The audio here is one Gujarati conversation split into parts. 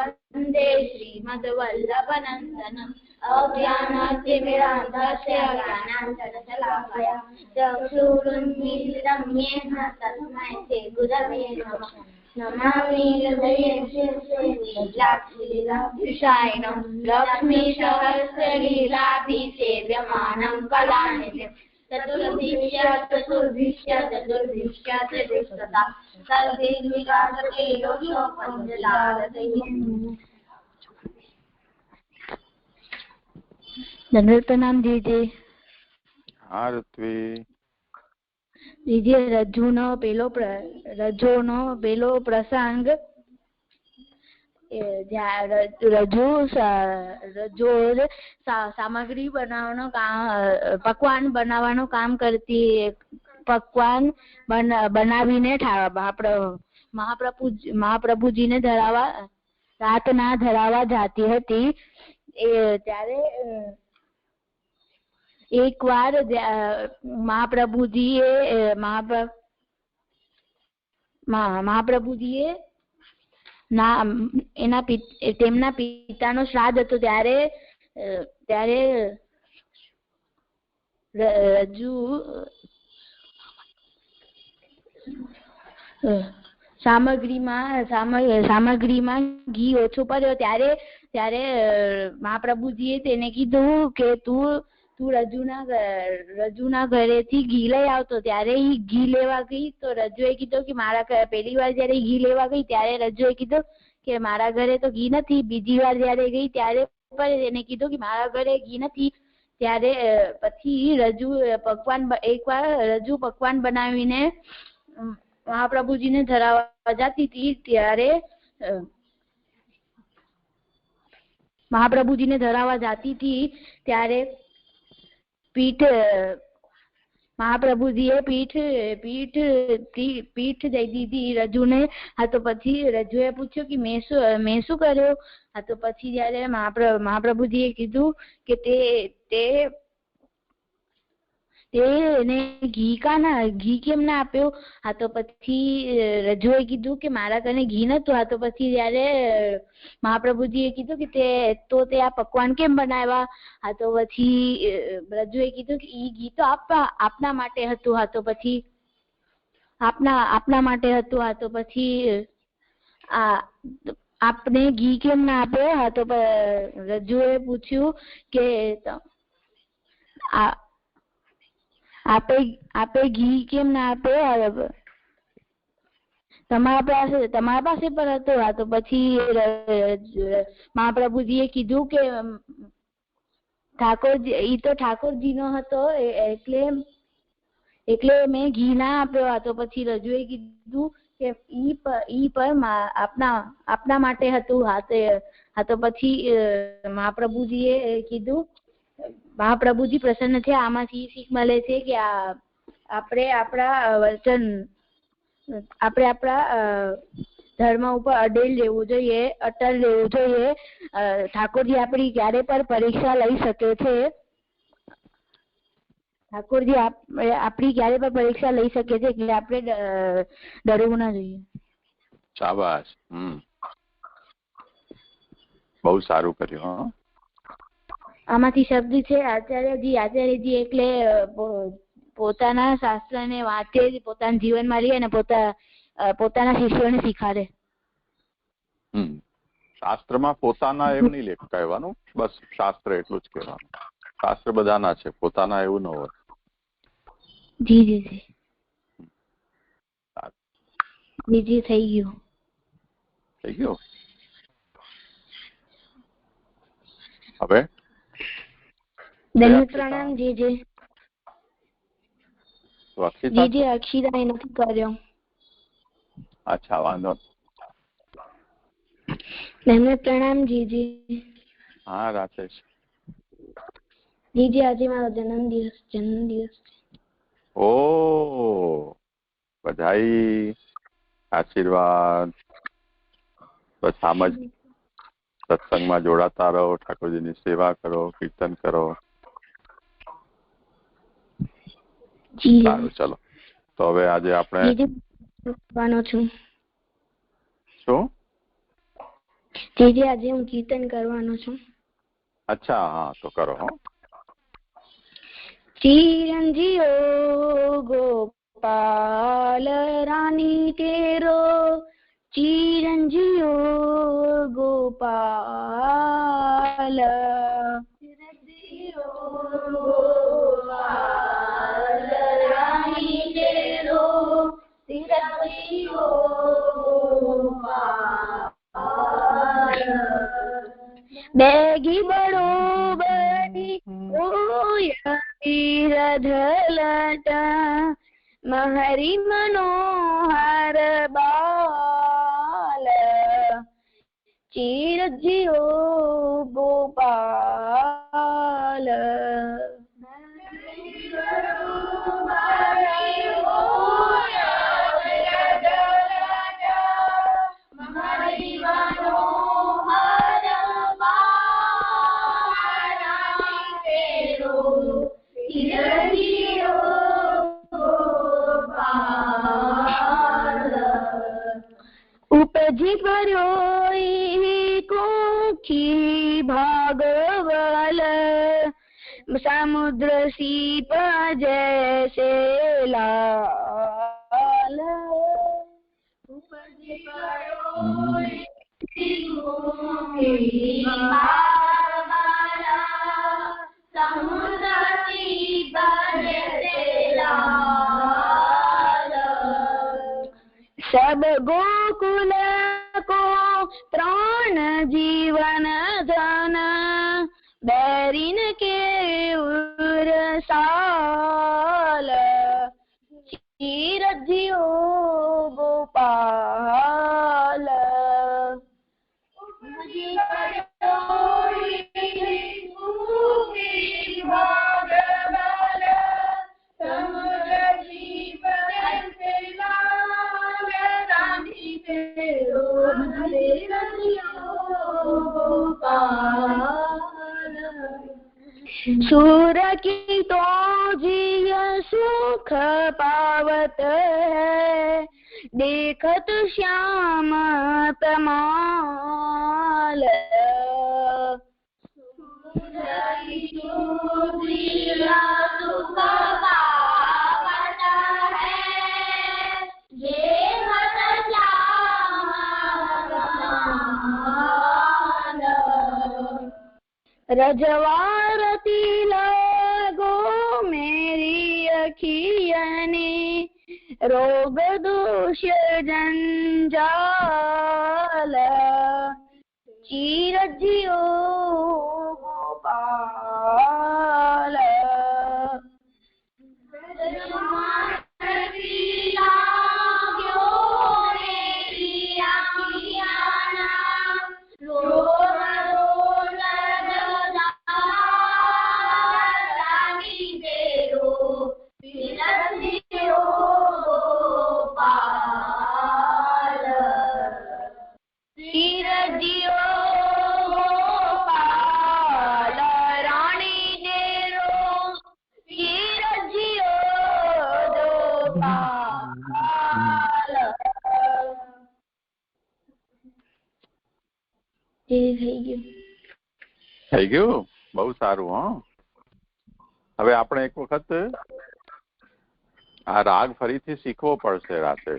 वन्दे श्रीमद्वल्लभनन्दनम् अज्ञानतिमिरान्धस्य ज्ञानाञ्जनशलाकया चक्षुरुन्मीलितं येन तस्मै श्रीगुरवे नमः। नमामि हृदये शिरसायनं लक्ष्मीसहस्रलीलाभिसेव्यमानं कलानिधिं चतुर्भिश्च त्रिदुष्टता सर्वेर्विराजते योगो पञ्चदारतैः। धन्यवाद प्रणाम दीजिए। हाँ ऋत्वी दीजिए रज्जुनो पेलो प्रसंग रज्जु सामग्री बनावવાનો પકવાન બનાવવાનું કામ કરતી પકવાન બનાવીને મહાપ્રભુજીને રાતના ધરાવા જાતી હતી। ત્યારે એકવાર મહાપ્રભુજીએ તેમના પિતાનો શ્રાદ્ધ હતો। ત્યારે રજુ સામગ્રીમાં ઘી ઓછો પડ્યો। ત્યારે મહાપ્રભુજીએ તેને કીધું કે તું રજુના ઘરેથી ઘી લઈ આવતો। ત્યારે એ ઘી લેવા ગઈ તો રજુએ કીધું કે પહેલી વાર જયારે ઘી લેવા ગઈ ત્યારે રજુએ કીધું કે મારા ઘરે તો ઘી નથી। બીજી વાર જયારે ગઈ ત્યારે પણ એને કીધું કે મારા ઘરે ઘી નથી। ત્યારે પછી એકવાર રજુ પકવાન બનાવીને મહાપ્રભુજીને ધરાવવા જતી હતી। ત્યારે મહાપ્રભુજીને ધરાવવા જાતી હતી ત્યારે મહાપ્રભુજીએ પીઠ દઈ દીધી રજુને। હા તો પછી રજુએ પૂછ્યું કે મેં શું કર્યું? હા તો પછી જયારે મહાપ્રભુજીએ કીધું કે તે એને ઘી કેમ ના આપ્યો? હા તો પછી રજુએ કીધું કે મારા ઘરે ઘી નતું। હા તો પછી જયારે મહાપ્રભુજીએ કીધું કે તે આ પકવાન કેમ બનાવ્યા? હા તો પછી રજુએ કીધું કે ઈ ઘી તો આપના માટે હતું। હા તો પછી આપના માટે હતું। હા તો પછી આપને ઘી કેમ ના આપ્યો? હા તો રજુએ પૂછ્યું કે આપે ઘી કેમ ના આપ્યો? તમારા પાસે પણ હતો। હા તો પછી મહાપ્રભુજીએ કીધું કે ઠાકોરજી નો હતો એટલે મેં ઘી ના આપ્યો। હા તો પછી રજુએ કીધું કે ઈ પણ આપના માટે હતું। હા તો પછી મહાપ્રભુજી પ્રસન્ન થયા। આમાંથી શીખ મળે છે કે આપણે આપણા ધર્મ ઉપર અટલ રહેવું જોઈએ। ઠાકોરજી આપણી ક્યારે પણ પરીક્ષા લઈ શકે છે। એટલે આપણે ડરવું ના જોઈએ। શાબાશ, બહુ સારું કર્યું। આમાંથી શબ્દ છે આચાર્યજી એટલે પોતાના શાસ્ત્રને વાંચે, પોતાના જીવનમાં રહે અને પોતાના શિષ્યોને શીખાડે। શાસ્ત્રમાં પોતાના એમ નહીં કહેવાનું, બસ શાસ્ત્ર એટલું જ કહેવાનું। શાસ્ત્ર બધાના છે, પોતાના એવું ન હોય। જી થઈ ગયું। હવે પ્રણામ જી અક્ષિતા નથી કર્યો। અચ્છા, વાંધો પ્રણામ જી। હા રાકેશ જી આજે મારો જન્મદિવસ। ઓ બધાઈ। આશીર્વાદ. બસ આમ જ સત્સંગમાં જોડાતા રહો, ઠાકોરજીની સેવા કરો, કીર્તન કરો. સારું, ચલો. તો હવે આજે આપણે શું? આજે હું કીર્તન કરવાનો છું. અચ્છા, હા, તો કરો. હો. ચિરંજીઓ ગોપાલ રાની તેરો, ચિરંજીઓ ગોપાલ, ચિરંજીઓ ગોપાલ રાની તેરો, ચિરંજીઓ ગોપાલ. બેગી બડો બની ઓય વીરધલટ, મહરી મનોહર બાલ, ચિરંજીઓ ગોપાલ. ઉપજી પડ્યો કોખી ભાગવલ, સમુદ્ર સીપ જૈસે લાલ. ઉપજી પડ્યો સમુદ્ર સીપ જૈસે લાલ. सब गोकुल को प्राण जीवन धन, बैरिन के उरसाल, चीरजियो गोपाल. सूर की तो जिय सुख पावत है, देखत श्याम तमाल. सूर की तो जिय सुख पावत है, देखत श्याम तमाल. रजवारती लगो मेरी अखियने, रोग दोष जंजाल, चीरजियो गोपाल. થઈ ગયું, બહુ સારું. હા, હવે આપણે એક વખત આ રાગ ફરીથી શીખવો પડશે રાતે,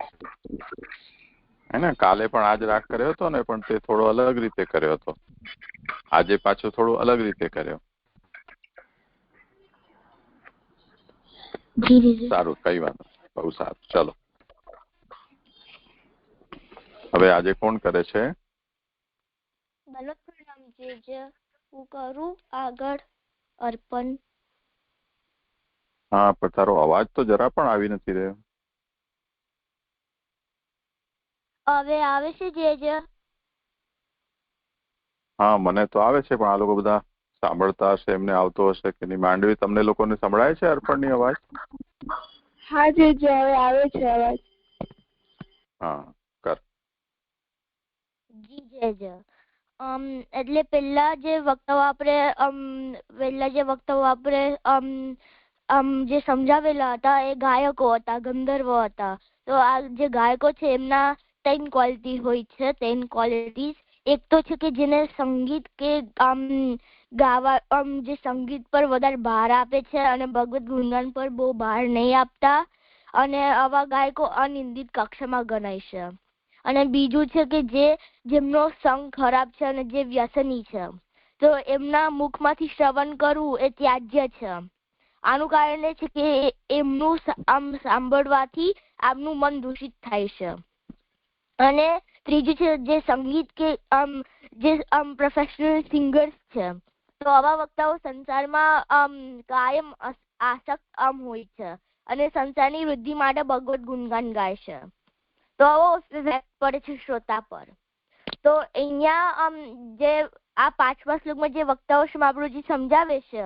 હે ને? કાલે પણ આજ રાગ કર્યો હતો ને, પણ તે થોડો અલગ રીતે કર્યો હતો. આજે પાછો થોડો અલગ રીતે કર્યો. સારું, કઈ વાત નહીં, બહુ સારું. ચલો, હવે આજે કોણ કરે છે? હું કરું આગળ અર્પણ. હા, પણ તારો અવાજ તો જરા પણ આવી નથી રહ્યો. હવે આવે છે જે? હા, મને તો આવે છે, પણ આ લોકો બધા સાંભળતા હશે, એમને આવતો હશે કે નહીં. માંડવી, તમને લોકોને સંભળાય છે અર્પણની અવાજ? હા જે હવે આવે છે અવાજ. હા, કર. જી જય. એટલે પહેલા જે વક્તાઓ આપણે જે સમજાવેલા હતા એ ગાયકો હતા, ગંધર્વો હતા. તો આ જે ગાયકો છે એમના 3 ક્વોલિટી હોય છે, 3 ક્વોલિટીઝ. એક તો છે કે જેને સંગીત કે ગાવા જે સંગીત પર વધારે ભાર આપે છે અને ભગવત ગુણગાન પર બહુ ભાર નહીં આપતા, અને આવા ગાયકો અનિંદિત કક્ષામાં ગણાય છે. અને બીજું છે કે જેમનો સંગ ખરાબ છે અને જે વ્યસની છે, તો એમના મુખમાંથી શ્રવણ કરવું એ ત્યાજ્ય છે. આનું કારણ એ છે કે એમનું સાંભળવાથી આપનું મન દૂષિત થાય છે. અને ત્રીજું છે જે સંગીત કે જે પ્રોફેશનલ સિંગર્સ છે, તો આવા વક્તાઓ સંસારમાં કાયમ આસક્ત હોય છે અને સંસારની વૃદ્ધિ માટે ભગવત ગુણગાન ગાય છે. તો આવો ઇફેક્ટ પડે છે શ્રોતા પર. તો અહીંયા જે આ 5મા શ્લોકમાં જે વક્તાઓ મહાપ્રભુજી સમજાવે છે,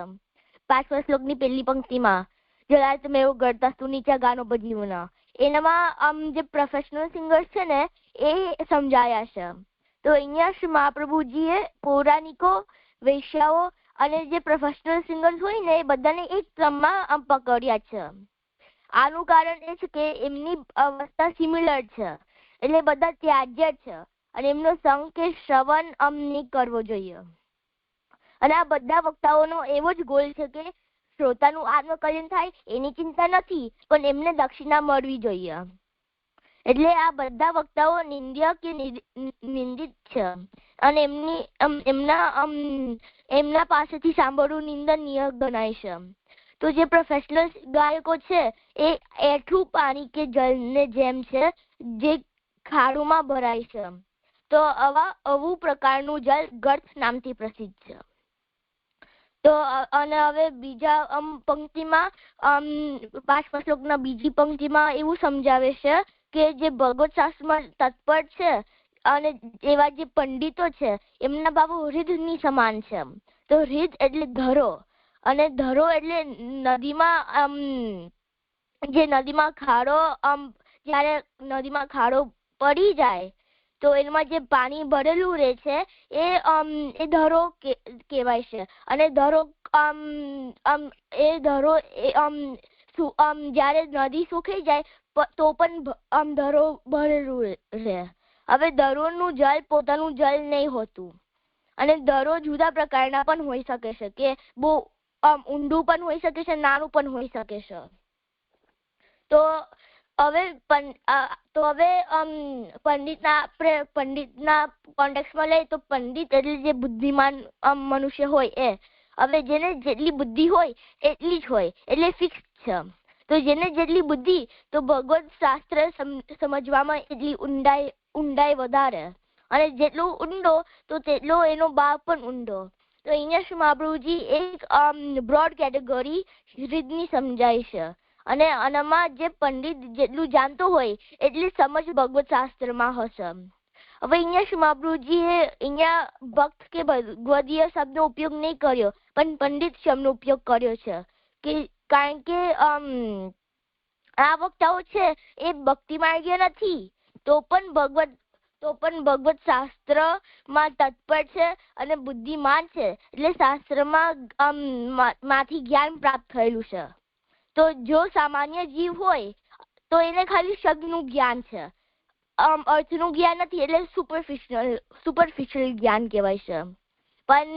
5મા શ્લોકની પહેલી પંક્તિમાં જલાતમેવ ગર્તાસ્તુ નીચા ગાનો ભજીવના, એનામાં જે પ્રોફેશનલ સિંગર્સ છે ને એ સમજાયા છે. તો અહીંયા શ્રી મહાપ્રભુજીએ પૌરાણિકો, વૈશ્યાઓ અને જે પ્રોફેશનલ સિંગર્સ હોય ને એ બધાને એક ક્રમમાં પકડ્યા છે. આનું કારણ એ છે કે એમની અવસ્થા સિમિલર છે, એટલે બધા ત્યાજ્ય છે અને એમનો સંગ કે શ્રવણ નહીં કરવો જોઈએ. અને આ બધા વક્તાઓનો એવો જ ગોલ છે કે શ્રોતાનું આત્મકલ્યાણ થાય એની ચિંતા નથી, પણ એમને દક્ષિણા મળવી જોઈએ. એટલે આ બધા વક્તાઓ નિંદ્ય કે નિંદિત છે અને એમના પાસેથી સાંભળવું નિંદનીય ગણાય છે. તો જે પ્રોફેશનલ ગાયકો છે એ એઠું પાણી કે જલને જેમ છે જે ખાડુમાં ભરાય છે. તો આવું પ્રકારનું જલ ગર્થ નામથી પ્રસિદ્ધ છે. તો અને હવે બીજા પંક્તિમાં 5મા શ્લોકના બીજી પંક્તિમાં એવું સમજાવે છે કે જે ભગવત શાસ્ત્રમાં તત્પર છે અને એવા જે પંડિતો છે એમના ભાવો હૃદયની સમાન છે. તો હૃદય એટલે ધરો, અને ધરો એટલે નદીમાં ખાડો, જ્યારે નદીમાં ખાડો પડી જાય તો એમાં જે પાણી ભરેલું રહે છે એ ધરો કહેવાય છે. અને ધરો જ્યારે નદી સુકાઈ જાય તો પણ ધરો ભરેલું રહે. હવે ધરોનું જલ પોતાનું જલ નહીં હોતું, અને ધરો જુદા પ્રકારના પણ હોઈ શકે છે, કે બહુ ઊંડું પણ હોઈ શકે છે, નાનું પણ હોઈ શકે છે. તો હવે પંડિતના કોન્ટેક્સમાં લઈએ તો પંડિત એટલે જે બુદ્ધિમાન મનુષ્ય હોય એ. હવે જેને જેટલી બુદ્ધિ હોય એટલી જ હોય, એટલે ફિક્સ છે. તો જેને જેટલી બુદ્ધિ તો ભગવત શાસ્ત્ર સમજવામાં એટલી ઊંડાઈ વધારે, અને જેટલું ઊંડો તો તેટલો એનો ભાવ પણ ઊંડો. તો અહીંયા શ્રી મહાપ્રભુજી એક બ્રોડ કેટેગરી હૃદયની સમજાય છે, અને આનામાં જે પંડિત જેટલું જાણતો હોય એટલી સમજ ભગવત શાસ્ત્રમાં હશે. હવે અહીંયા શ્રી મહાપ્રભુજીએ ભક્ત કે ભગવદીય શબ્દનો ઉપયોગ નહીં કર્યો, પણ પંડિત શબ્દનો ઉપયોગ કર્યો છે, કે કારણ કે આ વક્તાઓ છે એ ભક્તિ માર્ગીય નથી, તો પણ ભગવત શાસ્ત્રમાં તત્પર છે અને બુદ્ધિમાન છે, એટલે શાસ્ત્રમાં માંથી જ્ઞાન પ્રાપ્ત થયેલું છે. તો જો સામાન્ય જીવ હોય તો એને ખાલી શબ્દનું જ્ઞાન છે, અર્થનું જ્ઞાન નથી, એટલે સુપરફિશિયલ જ્ઞાન કહેવાય છે. પણ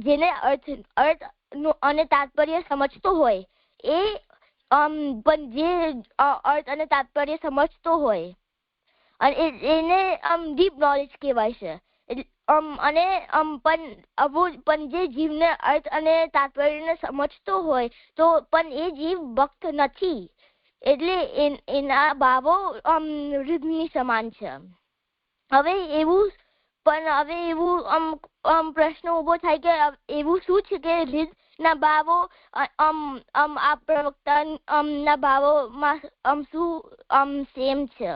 જેને અર્થ અને તાત્પર્ય સમજતો હોય એ પણ જે અર્થ અને તાત્પર્ય સમજતો હોય અને એને ડીપ નોલેજ કહેવાય છે. અને પણ જે જીવને અર્થ અને તાત્પર્યને સમજતો હોય તો પણ એ જીવ ભક્ત નથી, એટલે એના ભાવો હૃદયની સમાન છે. હવે એવું પ્રશ્ન ઉભો થાય કે એવું શું છે કે હૃદયના ભાવો આ પ્રવક્તાના ભાવોમાં શું સેમ છે?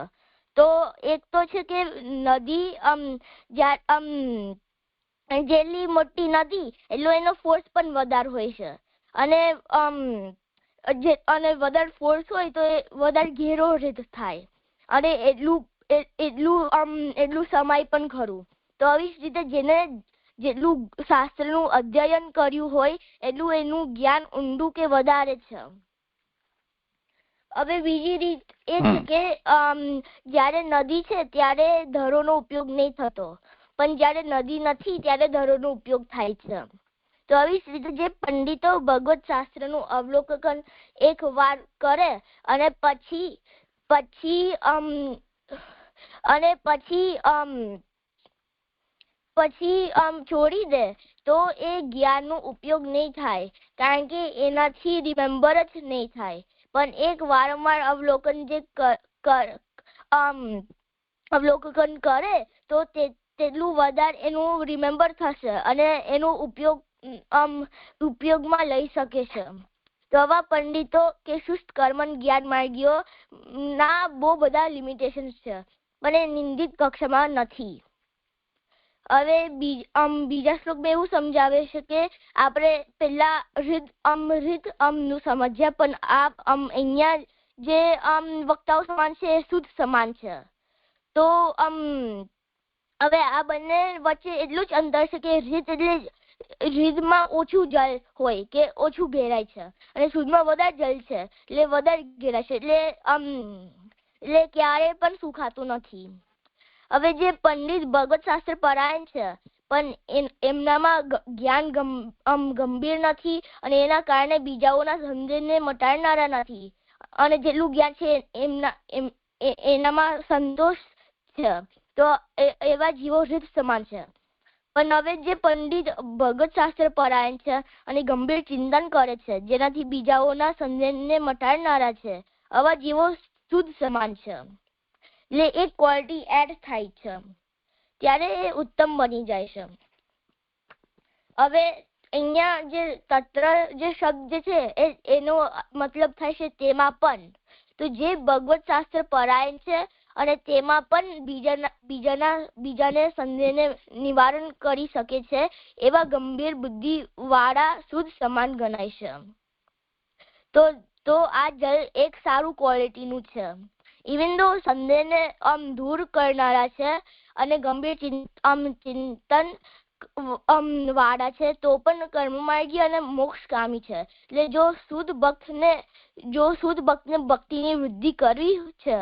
તો એક તો છે કે નદી જેટલી મોટી નદી એટલો એનો ફોર્સ પણ વધારે હોય છે, અને વધારે ફોર્સ હોય તો એ વધારે ઘેરો હૃદય થાય, અને એટલું સમય પણ ખરું. તો આવી જ રીતે જેને જેટલું શાસ્ત્રનું અધ્યયન કર્યું હોય એટલું એનું જ્ઞાન ઊંડું કે વધારે છે. હવે બીજી રીત એ છે કે જ્યારે નદી છે ત્યારે ધરોનો ઉપયોગ નહીં થતો, પણ જ્યારે નદી નથી ત્યારે ધરોનો ઉપયોગ થાય છે. તો આવી જ રીતે જે પંડિતો ભગવત શાસ્ત્રનું અવલોકન એક વાર કરે અને પછી છોડી દે તો એ જ્ઞાનનો ઉપયોગ નહીં થાય, કારણ કે એનાથી રિમેમ્બર જ નહીં થાય. પણ એક વારંવાર અવલોકન કરે તો તેટલું વધારે એનું રિમેમ્બર થશે અને એનો ઉપયોગમાં લઈ શકે છે. તો આવા પંડિતો કે શુષ્ટ કર્મન જ્ઞાન માર્ગીઓ ના બહુ બધા લિમિટેશન છે, પણ એ નિંદિત કક્ષામાં નથી. હવે બીજા શ્લોકમાં એવું સમજાવે છે કે આપણે પેલા રીત નું સમજ્યા, પણ અહીંયા જે વક્તાઓ સમાન છે એ શુદ્ધ સમાન છે. તો હવે આ બંને વચ્ચે એટલું જ અંતર છે કે રીત એટલે રીતમાં ઓછું જલ હોય કે ઓછું ઘેરાય છે, અને શુદ્ધમાં વધારે જલ છે એટલે વધારે ઘેરાય છે, એટલે ક્યારે પણ સુખાતું નથી. હવે જે પંડિત ભગવત શાસ્ત્ર પરાયણ છે પણ એમનામાં જ્ઞાન ગંભીર નથી અને એના કારણે બીજાઓના સંદેહને મટાડનારા નથી, અને જેટલું જ્ઞાન છે એનામાં સંતોષ છે, તો એવા જીવો રીત સમાન છે. પણ હવે જે પંડિત ભગવત શાસ્ત્ર પરાયણ છે અને ગંભીર ચિંતન કરે છે જેનાથી બીજાઓના સંદેહને મટાડનારા છે, આવા જીવો શુદ્ધ સમાન છે. એટલે એક ક્વોલિટી એડ થાય છે ત્યારે એ ઉત્તમ બની જાય છે. હવે અહીંયા જે તત્ર જે શબ્દ છે એનો મતલબ થાય છે તેમાં પણ. તો જે ભગવત શાસ્ત્ર પરાયણ છે અને તેમાં પણ બીજાને સંદેહને નિવારણ કરી શકે છે એવા ગંભીર બુદ્ધિ વાળા શુદ્ધ સમાન ગણાય છે. તો આ જલ એક સારું ક્વોલિટીનું છે. ઇવન દો સંદેહને દૂર કરનારા છે અને ગંભીર ચિંતન વાળા છે, તો પણ કર્મમાર્ગી અને મોક્ષકામી છે. એટલે જો શુદ્ધ ભક્તને ભક્તિની વૃદ્ધિ કરવી છે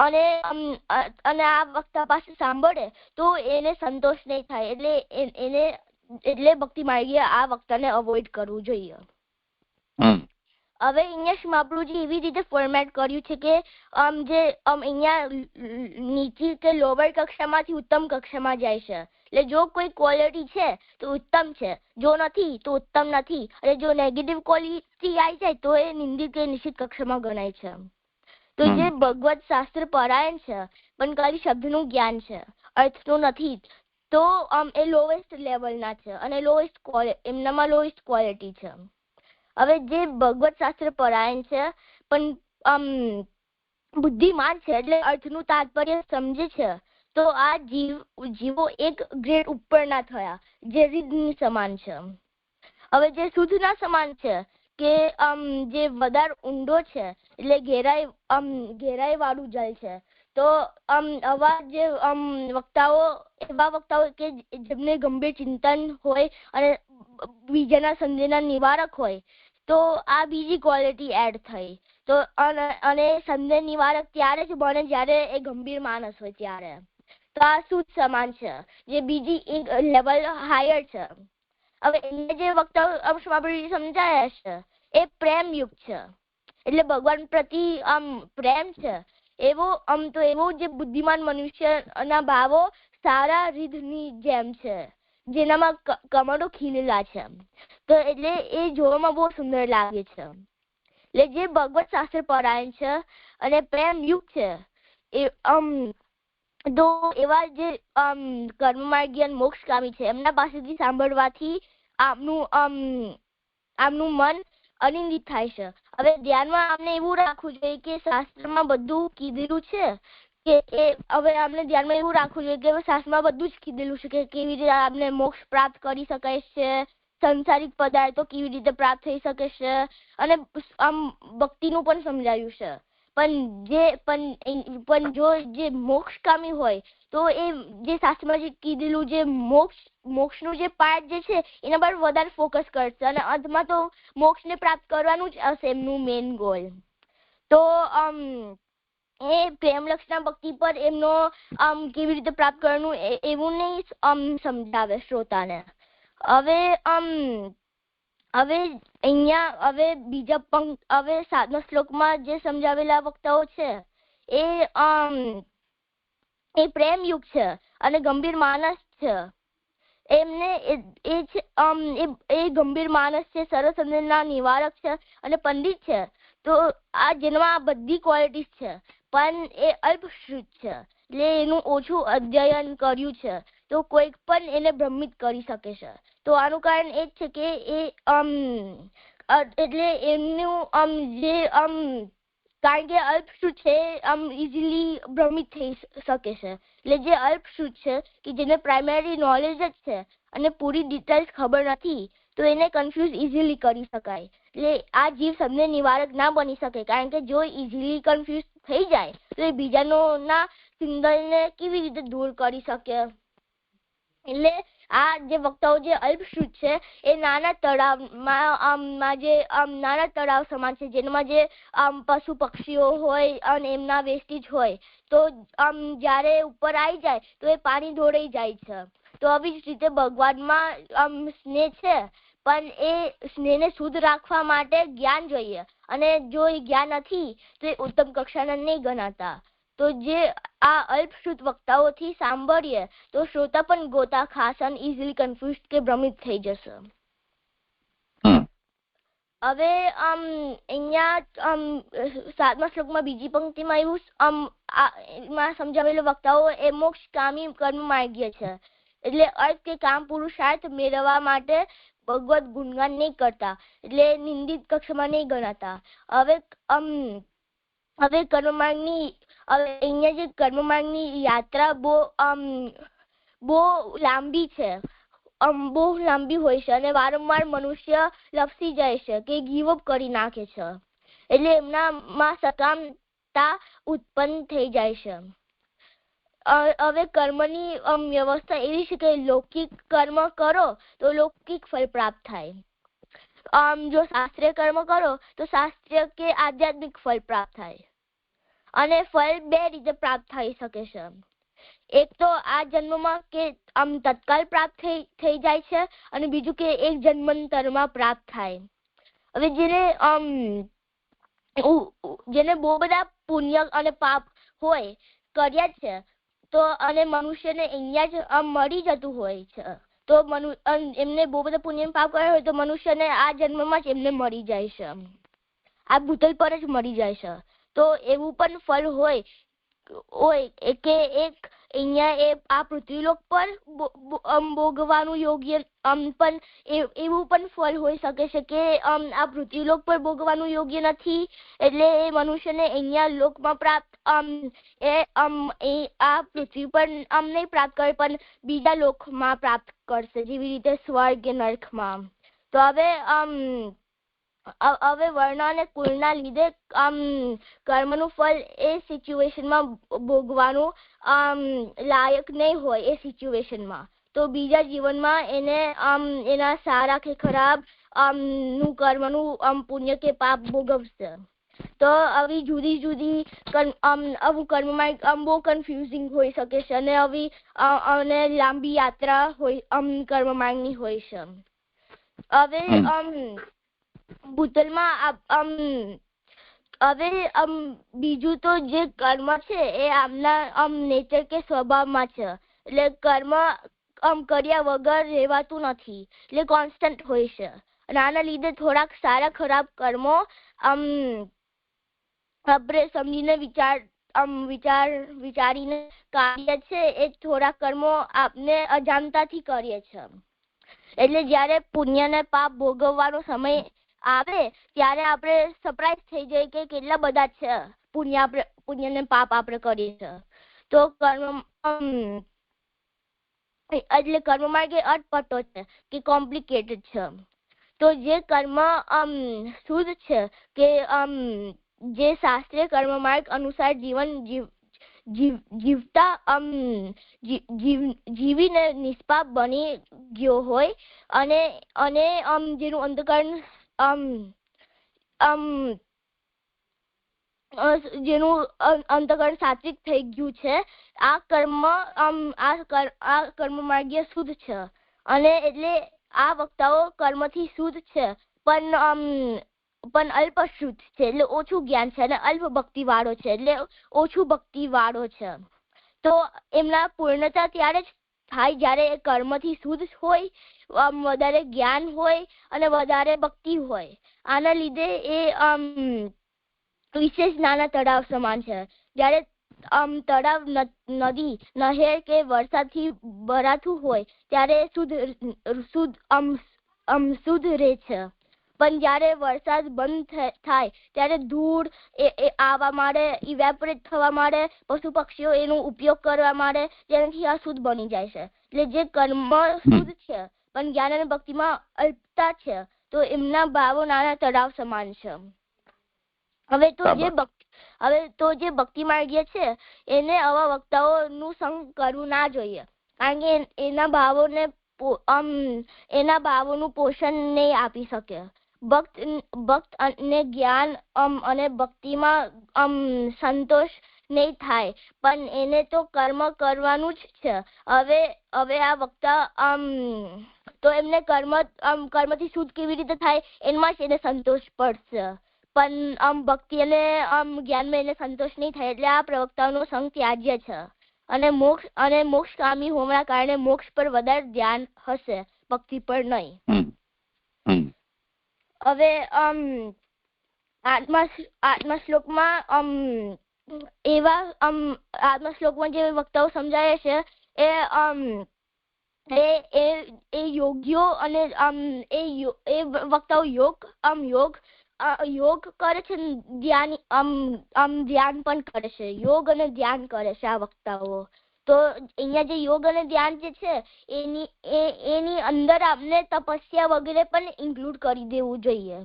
અને આ વક્તા પાસે સાંભળે તો એને સંતોષ નહીં થાય, એટલે ભક્તિ માર્ગીએ આ વક્તાને અવોઇડ કરવું જોઈએ. હવે અહીંયા મહાપ્રભુજી એવી રીતે ફોર્મેટ કર્યું છે કે અહીંયા નીચી કે લોવર કક્ષામાંથી ઉત્તમ કક્ષામાં જાય છે. એટલે જો કોઈ ક્વોલિટી છે તો ઉત્તમ છે, જો નથી તો ઉત્તમ નથી, અને જો નેગેટિવ ક્વોલિટી આવી જાય તો એ નિંદિત કે નિશ્ચિત કક્ષામાં ગણાય છે. તો જે ભગવત શાસ્ત્ર પરાયણ છે પણ ખાલી શબ્દનું જ્ઞાન છે, અર્થનું નથી, તો એ લોએસ્ટ લેવલના છે અને એમનામાં લોએસ્ટ ક્વોલિટી છે. હવે જે ભગવત શાસ્ત્ર પરાયણ છે પણ બુદ્ધિમાન છે એટલે અર્થનું તાત્પર્ય સમજે છે, તો આ જીવો એક ગ્રેડ ઉપરના થયા જે રીતની સમાન છે. હવે જે શુદ્ધના સમાન છે કે જે વધારે ઊંડો છે એટલે ઘેરાઈ વાળું જલ છે, તો આવા જે એવા વક્તાઓ કે જેમને ગંભીર ચિંતન હોય અને બીજાના સંદેહના નિવારક હોય, તો આ બીજી ક્વોલિટી એડ થઈ. તો અને સંદેહ નિવારક ત્યારે જ બને જ્યારે એ ગંભીર માણસ હોય ત્યારે. તો આ શુદ્ધ સમાન છે જે બીજી એક લેવલ હાયર છે. હવે એને જે વક્તાઓ સમજાયા છે એ પ્રેમ યુક્ત છે, એટલે ભગવાન પ્રતિ પ્રેમ છે એવો જે બુદ્ધિમાન મનુષ્યના ભાવો સારા રીતની જેમ છે જેનામાં કમળો ખીલેલા છે. તો એટલે એ જોવામાં બહુ સુંદર લાગે છે. એટલે જે ભગવત શાસ્ત્ર પરાયણ છે અને પ્રેમ યુક્ત છે તો એવા જે કર્મમાર્ગી અને મોક્ષકામી છે એમના પાસેથી સાંભળવાથી આપનું મન અનિંદિત થાય છે. હવે ધ્યાનમાં આપણે એવું રાખવું જોઈએ કે શાસ્ત્રમાં બધું કીધેલું છે કે હવે આપણે ધ્યાનમાં એવું રાખવું જોઈએ કે શાસ્ત્રમાં બધું જ કીધેલું છે કે કેવી રીતે આપણે મોક્ષ પ્રાપ્ત કરી શકાય છે, સંસારિક પદાર્થો કેવી રીતે પ્રાપ્ત થઈ શકે છે, અને ભક્તિનું પણ સમજાવ્યું છે. પણ જો જે મોક્ષકામી હોય તો એ જે શાસ્ત્રમાં જે કીધેલું જે મોક્ષનું જે પાર્ટ જે છે એના પર વધારે ફોકસ કરશે અને અંતમાં તો મોક્ષને પ્રાપ્ત કરવાનું જ હશે એમનું મેઇન ગોલ. તો એ પ્રેમ લક્ષણા ભક્તિ પર એમનો કેવી રીતે પ્રાપ્ત કરવાનું એવું નહીં સમજાવે શ્રોતાને. હવે બીજા હવે 7મા શ્લોકમાં જે સમજાવેલા વક્તાઓ છે એ પ્રેમ યુગ છે અને ગંભીર માણસ છે. એમને એ ગંભીર માણસ છે, સરસ સંદેશના નિવારક છે અને પંડિત છે. તો આ જેમાં આ બધી ક્વોલિટીઝ છે પણ એ અલ્પશ્રુત છે, એટલે એનું ઓછું અધ્યયન કર્યું છે તો કોઈક પણ એને ભ્રમિત કરી શકે છે. તો આનું કારણ એ જ છે કે એટલે એમનું જે કારણ કે અલ્પશ્રુત છે ઇઝીલી ભ્રમિત થઈ શકે છે. એટલે જે અલ્પશ્રુત છે કે જેને પ્રાઇમરી નોલેજ જ છે અને પૂરી ડિટેલ્સ ખબર નથી તો એને કન્ફ્યુઝ ઇઝીલી કરી શકાય. એટલે આ જીવ સબને નિવારક ના બની શકે કારણ કે જો ઇઝીલી કન્ફ્યુઝ થઈ જાય તો એ બીજાના સિંગલને કેવી રીતે દૂર કરી શકે. એટલે આ જે વક્તાઓ જે અલ્પશ્રુત છે એ નાના તળાવમાં જે નાના તળાવ સમાન છે જેમાં જે પશુ પક્ષીઓ હોય અને એમના વેસ્ટેજ હોય તો જ્યારે ઉપર આવી જાય તો એ પાણી ઢોળાઈ જાય છે. તો આવી જ રીતે ભગવાનમાં સ્નેહ છે પણ એ સ્નેહને શુદ્ધ રાખવા માટે જ્ઞાન જોઈએ અને જો એ જ્ઞાન નથી તો એ ઉત્તમ કક્ષાના નહીં ગણાતા. તો જે આ અલ્પશ્રુત વક્તાઓથી સાંભળીએ તો શ્રોતા પણ ગોતા ખાસ અને ઇઝીલી કન્ફ્યુઝ કે ભ્રમિત થઈ જશે. હવે અહીંયા 7મા શ્લોકમાં બીજી પંક્તિમાં એવું સમજાવેલું વક્તાઓ એ મોક્ષકામી કર્મ માર્ગીય છે. એટલે અર્થ કે કામ પુરુષાર્થ મેળવવા માટે ભગવત ગુણગાન નહીં કરતા, એટલે નિંદિત કક્ષામાં નહીં ગણાતા. હવે કર્મમાર્ગની અહીંયા જે કર્મમાર્ગની યાત્રા બહુ લાંબી છે, બહુ લાંબી હોય છે અને વારંવાર મનુષ્ય લપસી જાય છે કે ગીવ અપ કરી નાખે છે. એટલે એમનામાં સકામતા ઉત્પન્ન થઈ જાય છે. હવે કર્મની વ્યવસ્થા એવી છે કે લૌકિક કર્મ કરો તો લૌકિક ફળ પ્રાપ્ત થાય. જો શાસ્ત્રીય કર્મ કરો તો શાસ્ત્રીય કે આધ્યાત્મિક ફળ પ્રાપ્ત થાય અને ફળ બે રીતે પ્રાપ્ત થઈ શકે છે. એક તો આ જન્મમાં કે તત્કાલ પ્રાપ્ત થઈ જાય છે અને બીજું કે એક જન્માંતરમાં પ્રાપ્ત થાય. હવે જેને બહુ બધા પુણ્ય અને પાપ હોય કર્યા છે તો અને મનુષ્યને અહીંયા જ મળી જતું હોય છે તો એમને બહુ બધા પુણ્ય પાપ કર્યા હોય તો મનુષ્યને આ જન્મમાં જ એમને મળી જાય છે, આ ભૂતલ પર જ મળી જાય છે. તો એવું પણ ફળ હોય કે એક અહીંયા એ આ પૃથ્વીલોક પર ભોગવાનું યોગ્ય પણ એવું પણ ફળ હોઈ શકે છે કે આ પૃથ્વીલોક પર ભોગવાનું યોગ્ય નથી એટલે એ મનુષ્યને અહીંયા લોકમાં પ્રાપ્ત આ પૃથ્વી પર નહીં પ્રાપ્ત કરે પણ બીજા લોકમાં પ્રાપ્ત કરશે, જેવી રીતે સ્વર્ગ કે નર્કમાં. તો હવે વર્ણ અને કુળના લીધે કર્મનું ફળ એ સિચ્યુએશનમાં ભોગવાનું લાયક નહીં હોય એ સિચ્યુએશનમાં તો બીજા જીવનમાં એને એના સારા કે ખરાબ નું કર્મનું પુણ્ય કે પાપ ભોગવશે. તો આવી જુદી જુદી કર્મમાં બહુ કન્ફ્યુઝિંગ હોઈ શકે છે અને લાંબી યાત્રા હોય કર્મ માર્ગની હોય છે. હવે ભૂતલમાં હવે બીજું તો જે કર્મ છે એ આમના નેચર કે સ્વભાવમાં છે, એટલે કર્મ કર્યા વગર રહેવાતું નથી, એટલે કોન્સ્ટન્ટ હોય છે. અને આના લીધે થોડાક સારા ખરાબ કર્મો આપણે સમજીને વિચારીને કાર્ય છે એ થોડા કર્મો આપણે અજાણતાથી કરીએ છીએ. એટલે જ્યારે પુણ્ય ને પાપ ભોગવવાનો સમય આવે ત્યારે આપણે સરપ્રાઈઝ થઈ જાય કે કેટલા બધા છે પુણ્ય ને પાપ આપણે કરીએ છીએ. તો એટલે કર્મ માર્ગ એ અટપટો છે કે કોમ્પ્લિકેટેડ છે. તો જે કર્મ શુદ્ધ છે કે જે શાસ્ત્રીય કર્મ માર્ગ અનુસાર જીવન જીવતા જીવીને નિષ્પાપ બની ગયો હોય અને જેનું અંતકરણ સાત્વિક થઈ ગયું છે, આ કર્મ માર્ગીય શુદ્ધ છે. અને એટલે આ વક્તાઓ કર્મથી શુદ્ધ છે પણ અલ્પ શુદ્ધ છે, એટલે ઓછું જ્ઞાન છે, અને અલ્પ ભક્તિ વાળો છે, એટલે ઓછું ભક્તિ વાળો છે. તો એમના પૂર્ણતા ત્યારે જ થાય જ્યારે એ કર્મથી શુદ્ધ હોય, વધારે જ્ઞાન હોય અને વધારે ભક્તિ હોય. આના લીધે એ વિશેષ નાના તળાવ સમાન છે. જ્યારે તળાવ, નદી, નહેર કે વરસાદથી ભરાતું હોય ત્યારે શુદ્ધ રહે છે. પણ જ્યારે વરસાદ બંધ થાય ત્યારે ધૂળ આવવા માંડે, ઇવેપોરેટ થવા માંડે, પશુ પક્ષીઓ એનો ઉપયોગ કરવા માંડે, જેનાથી આ શુદ્ધ બની જાય છે. એટલે જે કર્મ શુદ્ધ છે પણ જ્ઞાન અને ભક્તિમાં અલ્પતા છે, તો એમના ભાવો નાના તળાવ સમાન છે. હવે તો જે ભક્તિ માર્ગીય છે એને આવા વક્તાઓનું સંગ કરવું ના જોઈએ, કારણ કે એના ભાવોનું પોષણ નહીં આપી શકે. ભક્ત અને જ્ઞાન અને ભક્તિમાં સંતોષ નહીં થાય, પણ એને તો કર્મ કરવાનું જ છે. હવે આ વક્તા તો એમને કર્મથી શુદ્ધ કેવી રીતે થાય એમાં જ એને સંતોષ પડશે, પણ ભક્તિ અને જ્ઞાનમાં એને સંતોષ નહીં થાય. એટલે આ પ્રવક્તાઓનો સંગ ત્યાજ્ય છે અને મોક્ષકામી હોવાના કારણે મોક્ષ પર વધારે ધ્યાન હશે, ભક્તિ પર નહીં. હવે આત્મા શ્લોકમાં જે વક્તાઓ સમજાય છે એ યોગીઓ અને એ વક્તાઓ યોગ કરે છે, ધ્યાન પણ કરે છે. યોગ અને ધ્યાન કરે છે આ વક્તાઓ. તો અહીંયા જે યોગ અને ધ્યાન જે છે એની અંદર આપણે તપસ્યા વગેરે પણ ઇન્ક્લુડ કરી દેવું જોઈએ.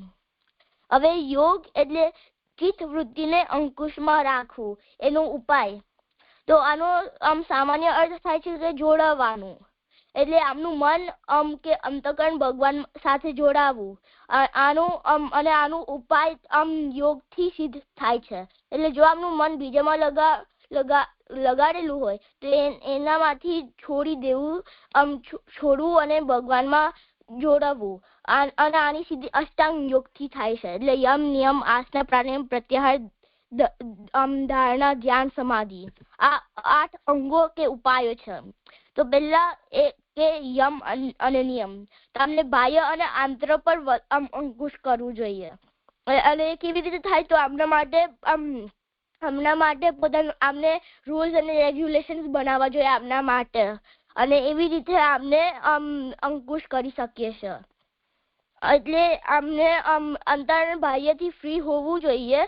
હવે યોગ એટલે ચિત્ત વૃત્તિને અંકુશમાં રાખવું, એનો ઉપાય. તો આનો સામાન્ય અર્થ થાય છે કે જોડાવાનું, એટલે આમનું મન કે અંતકરણ ભગવાન સાથે જોડાવવું. આનું ઉપાય યોગથી સિદ્ધ થાય છે. એટલે જો આમનું મન બીજામાં લગાડેલું હોય તો એનામાંથી છોડવું અને ભગવાનમાં જોડાવવું. અને આની સિદ્ધિ અષ્ટાંગ યોગથી થાય છે. એટલે યમ, નિયમ, આસના, પ્રાણાયામ, પ્રત્યાહાર, ધારણા, ધ્યાન, સમાધિ, આ 8 અંગો કે ઉપાયો છે. તો પહેલા કે યમ અને નિયમ, તમને બાહ્ય અને આંતર પર અંકુશ કરવું જોઈએ. અને કેવી રીતે થાય તો આપણા માટે પોતાનું આમને રૂલ્સ અને રેગ્યુલેશન્સ બનાવવા જોઈએ આપણા માટે, અને એવી રીતે આપણે અંકુશ કરી શકીએ છીએ. એટલે આમને અંતર બાહ્યથી ફ્રી હોવું જોઈએ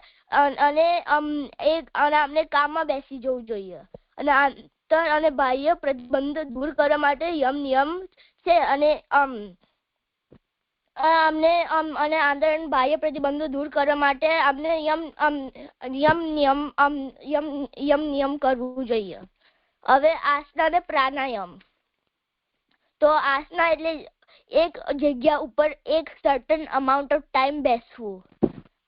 અને આપણે કામમાં બેસી જવું જોઈએ. અને અંતર અને બાહ્ય પ્રતિબંધ દૂર કરવા માટે યમ નિયમ છે. અને આંતર અને બાહ્ય પ્રતિબંધો દૂર કરવા માટે આપણે યમ નિયમ કરવું જોઈએ. હવે આસના અને પ્રાણાયામ. તો આસના એટલે એક જગ્યા ઉપર એક સર્ટન અમાઉન્ટ ઓફ ટાઈમ બેસવું,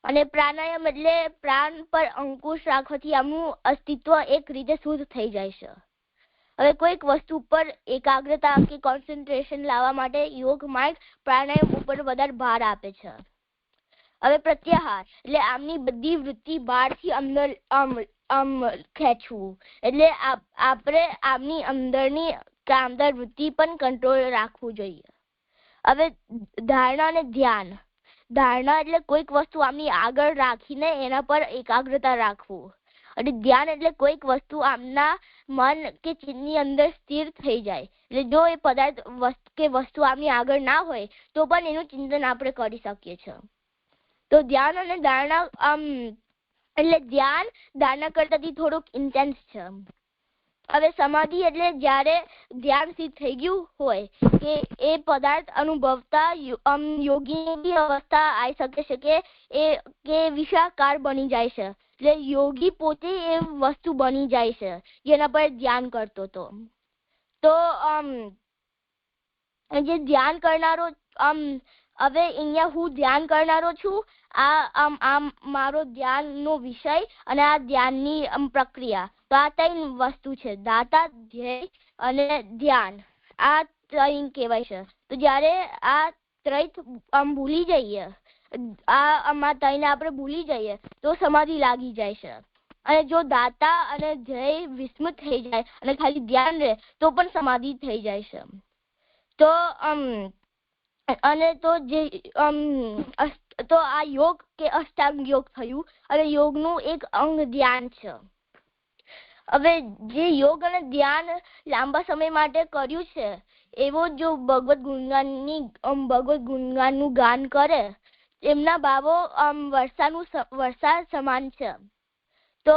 અને પ્રાણાયામ એટલે પ્રાણ પર અંકુશ રાખવાથી આમનું અસ્તિત્વ એક રીતે શુદ્ધ થઈ જાય છે. હવે કોઈક વસ્તુ પર એકાગ્રતા કે કોન્સન્ટ્રેશન લાવવા માટે યોગ માર્ગ પ્રાણાયામ ઉપર વધારે ભાર આપે છે. હવે પ્રત્યાહાર એટલે આમની બધી વૃત્તિ બહારથી અંદર ખેંચવું, એટલે આપણે આમની અંદરની કામદાર વૃત્તિ પણ કંટ્રોલ રાખવું જોઈએ. હવે ધારણા અને ધ્યાન. ધારણા એટલે કોઈક વસ્તુ આમની આગળ રાખીને એના પર એકાગ્રતા રાખવું, અને ધ્યાન એટલે કોઈક વસ્તુ આમના મન કે ચિત્તની અંદર સ્થિર થઈ જાય. એટલે જો એ પદાર્થ કે વસ્તુ આમની આગળ ના હોય તો પણ એનું ચિંતન આપણે કરી શકીએ છીએ. તો ધ્યાન અને ધારણા એટલે ધ્યાન ધારણા કરતાથી થોડુંક ઇન્ટેન્સ છે. હવે સમાધિ એટલે જ્યારે ધ્યાન સિદ્ધ થઈ ગયું હોય કે એ પદાર્થ અનુભવતા યોગીની અવસ્થા આવી શકે છે કે વિશાકાર બની જાય છે. એટલે યોગી પોતે એ વસ્તુ બની જાય છે જેના પર ધ્યાન કરતો હતો. તો જે ધ્યાન કરનારો હવે અહીંયા હું ધ્યાન કરનારો છું. આ મારો ધ્યાનનો વિષય અને આ ધ્યાનની પ્રક્રિયા. તો આ 3 વસ્તુ છે, દાતા, ધ્યેય અને ધ્યાન. આ 3 કહેવાય છે. તો જ્યારે આ ત્રૈત ભૂલી જઈએ, આમાં 3 આપણે ભૂલી જઈએ તો સમાધિ લાગી જાય છે. અને જો દાતા અને ધ્યેય વિસ્મૃત થઈ જાય અને ખાલી ધ્યાન રહે તો પણ સમાધિ થઈ જાય છે. તો અને તો આ યોગ કે અષ્ટાંગ યોગ થયું અને યોગનું એક અંગ ધ્યાન છે. હવે જે યોગ અને ધ્યાન લાંબા સમય માટે કર્યું છે એવો જો ભગવત ગુણગાનનું ગાન કરે એમના ભાવો વરસાદ સમાન છે. તો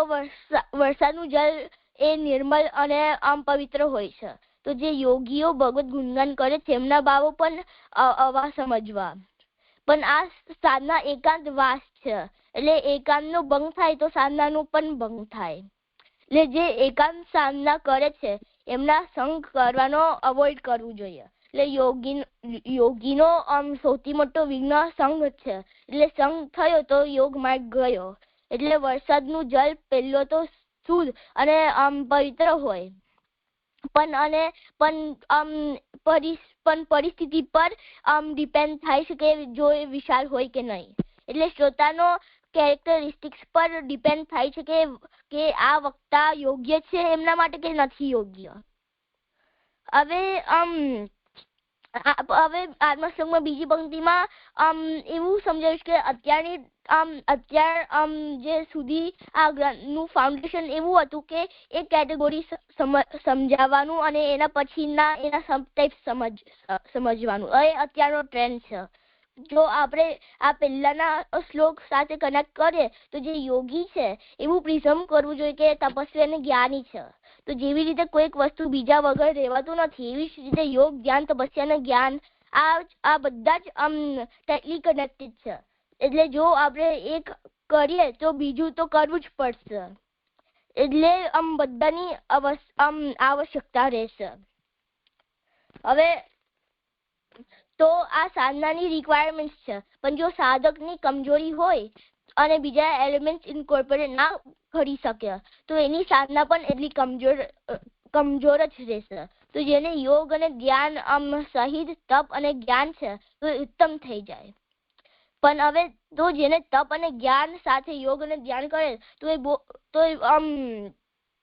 વરસાદનું જળ એ નિર્મલ અને પવિત્ર હોય છે. તો જે યોગીઓ ભગવત ગુણગાન કરે છે એમના ભાવો પણ આવા સમજવા. પણ આ સાધના એકાંત વાસ છે. એટલે એકાંતનો ભંગ થાય તો સાધનાનો પણ ભંગ થાય. એટલે જે એકાંત સાધના કરે છે એમના સંગ કરવાનો અવોઇડ કરવું જોઈએ. એટલે યોગીનો સૌથી મોટો વિઘ્ન સંગ છે. એટલે સંગ થયો તો યોગ માર્ગ ગયો. એટલે વરસાદનું જળ પહેલો તો શુદ્ધ અને પવિત્ર હોય પણ પરિસ્થિતિ પર ડિપેન્ડ થાય છે કે જો એ વિશાળ હોય કે નહીં. એટલે શ્રોતાનો કેરેક્ટરિસ્ટિક્સ પર ડિપેન્ડ થાય છે કે આ વક્તા યોગ્ય છે એમના માટે કે નથી યોગ્ય. હવે આત્મશ્લોકમાં બીજી પંક્તિમાં એવું સમજાવ્યું કે અત્યાર જે સુધી આ ગ્રંથનું ફાઉન્ડેશન એવું હતું કે એક કેટેગરી સમજાવવાનું અને એના પછીના એના સબટાઇપ સમજવાનું. એ અત્યારનો ટ્રેન્ડ છે. જો આપણે આ પહેલાના શ્લોક સાથે કનેક્ટ કરીએ તો જે યોગી છે એવું પ્રિઝમ કરવું જોઈએ કે તપસ્વી અને જ્ઞાની છે. તો જેવી રીતે કોઈક વસ્તુ બીજા વગર રહેવાતું નથી એવી જ રીતે યોગ, ધ્યાન, તપસ્યા અને જ્ઞાન આ બધા જ ટાઈટલી કનેક્ટેડ છે. એટલે જો આપણે એક કરીએ તો બીજું તો કરવું જ પડશે. એટલે બધાની આવશ્યકતા રહેશે. હવે તો આ સાધનાની રિક્વાયરમેન્ટ છે. પણ જો સાધકની કમજોરી હોય અને બીજા એલિમેન્ટ ઇન્કોર્પોરેટ ના કરી શકે તો એની સાધના પણ એટલી કમજોર જ રહેશે. તો જેને યોગ અને ધ્યાન સહિત તપ અને જ્ઞાન છે તો ઉત્તમ થઈ જાય. પણ હવે તો જેને તપ અને જ્ઞાન સાથે યોગ અને ધ્યાન કરે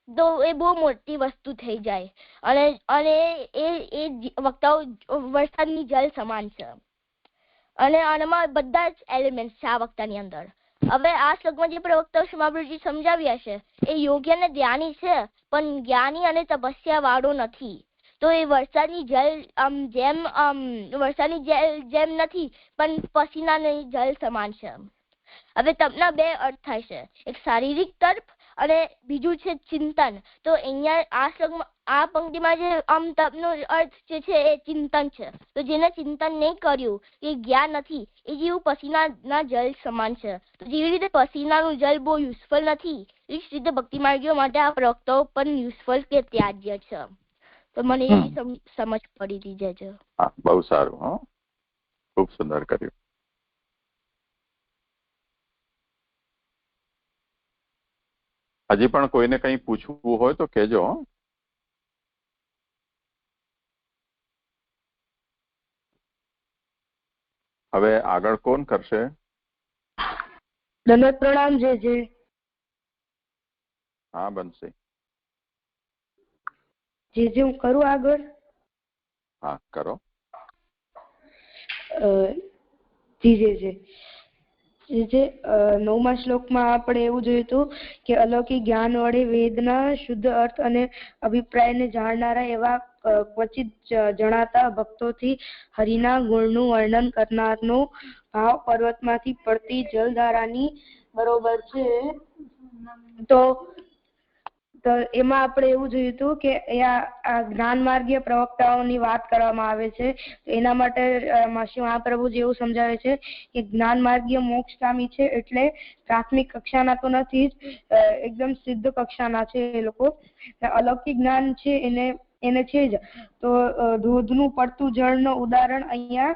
તો એ બહુ મોટી વસ્તુ થઈ જાય. અને એ વક્તાઓ વરસાદની જલ સમાન છે. અને આનામાં બધા જ એલિમેન્ટ છે આ વક્તાની અંદર. હવે આ શ્લોકમાં જે પ્રવક્તા મહાપ્રભુજી સમજાવ્યા છે એ યોગ્ય અને ધ્યાની છે પણ જ્ઞાની અને તપસ્યા વાળો નથી. તો એ વરસાદની જલ જેમ નથી પણ પસીનાની જલ સમાન છે. હવે તપના 2 અર્થ થાય છે, એક શારીરિક તપ અને બીજું છે ચિંતન. તો અહીંયા આ શ્લોકમાં આ પંક્તિમાં જે તપનો અર્થ જે છે એ ચિંતન છે. તો જેને ચિંતન નહીં કર્યું એ જ્ઞાન નથી એ જેવું પસીનાના જલ સમાન છે. તો જેવી રીતે પસીનાનું જલ બહુ યુઝફુલ નથી એવી જ રીતે ભક્તિ માર્ગીઓ માટે આ પ્રવક્તાઓ પણ યુઝફુલ કે ત્યાજ્ય છે. તો મને એ સમજ પડી હતી જજો. બહુ સારું. ખૂબ સુંદર કર્યું. હજી પણ કોઈને કંઈ પૂછવું હોય તો કહેજો. હવે આગળ કોણ કરશે? દંડવત પ્રણામ. જે હા બનશે. જે હું કરું આગળ? હા કરો. જે 9મા શ્લોકમાં આપણે એવું જોયું હતું કે અલૌકિક જ્ઞાન વડે વેદના શુદ્ધ અર્થ અને અભિપ્રાયને જાણનારા એવા ક્વચિત જણાતા ભક્તોથી હરિના ગુણનું વર્ણન કરનારનો ભાવ પર્વતમાંથી પડતી જલધારાની બરોબર છે. તો તો એમાં આપણે એવું જોયું હતું કે આ જ્ઞાન માર્ગીય પ્રવક્તાઓની વાત કરવામાં આવે છે. એના માટે શ્રી મહાપ્રભુજી એવું સમજાવે છે કે જ્ઞાન માર્ગીય મોક્ષગામી છે એટલે પ્રાથમિક કક્ષાના તો નથી જ, એકદમ સિદ્ધ કક્ષાના છે એ લોકો. અલૌકિક જ્ઞાન છે એને છે જ. તો ધોધનું પડતું જળનું ઉદાહરણ અહીંયા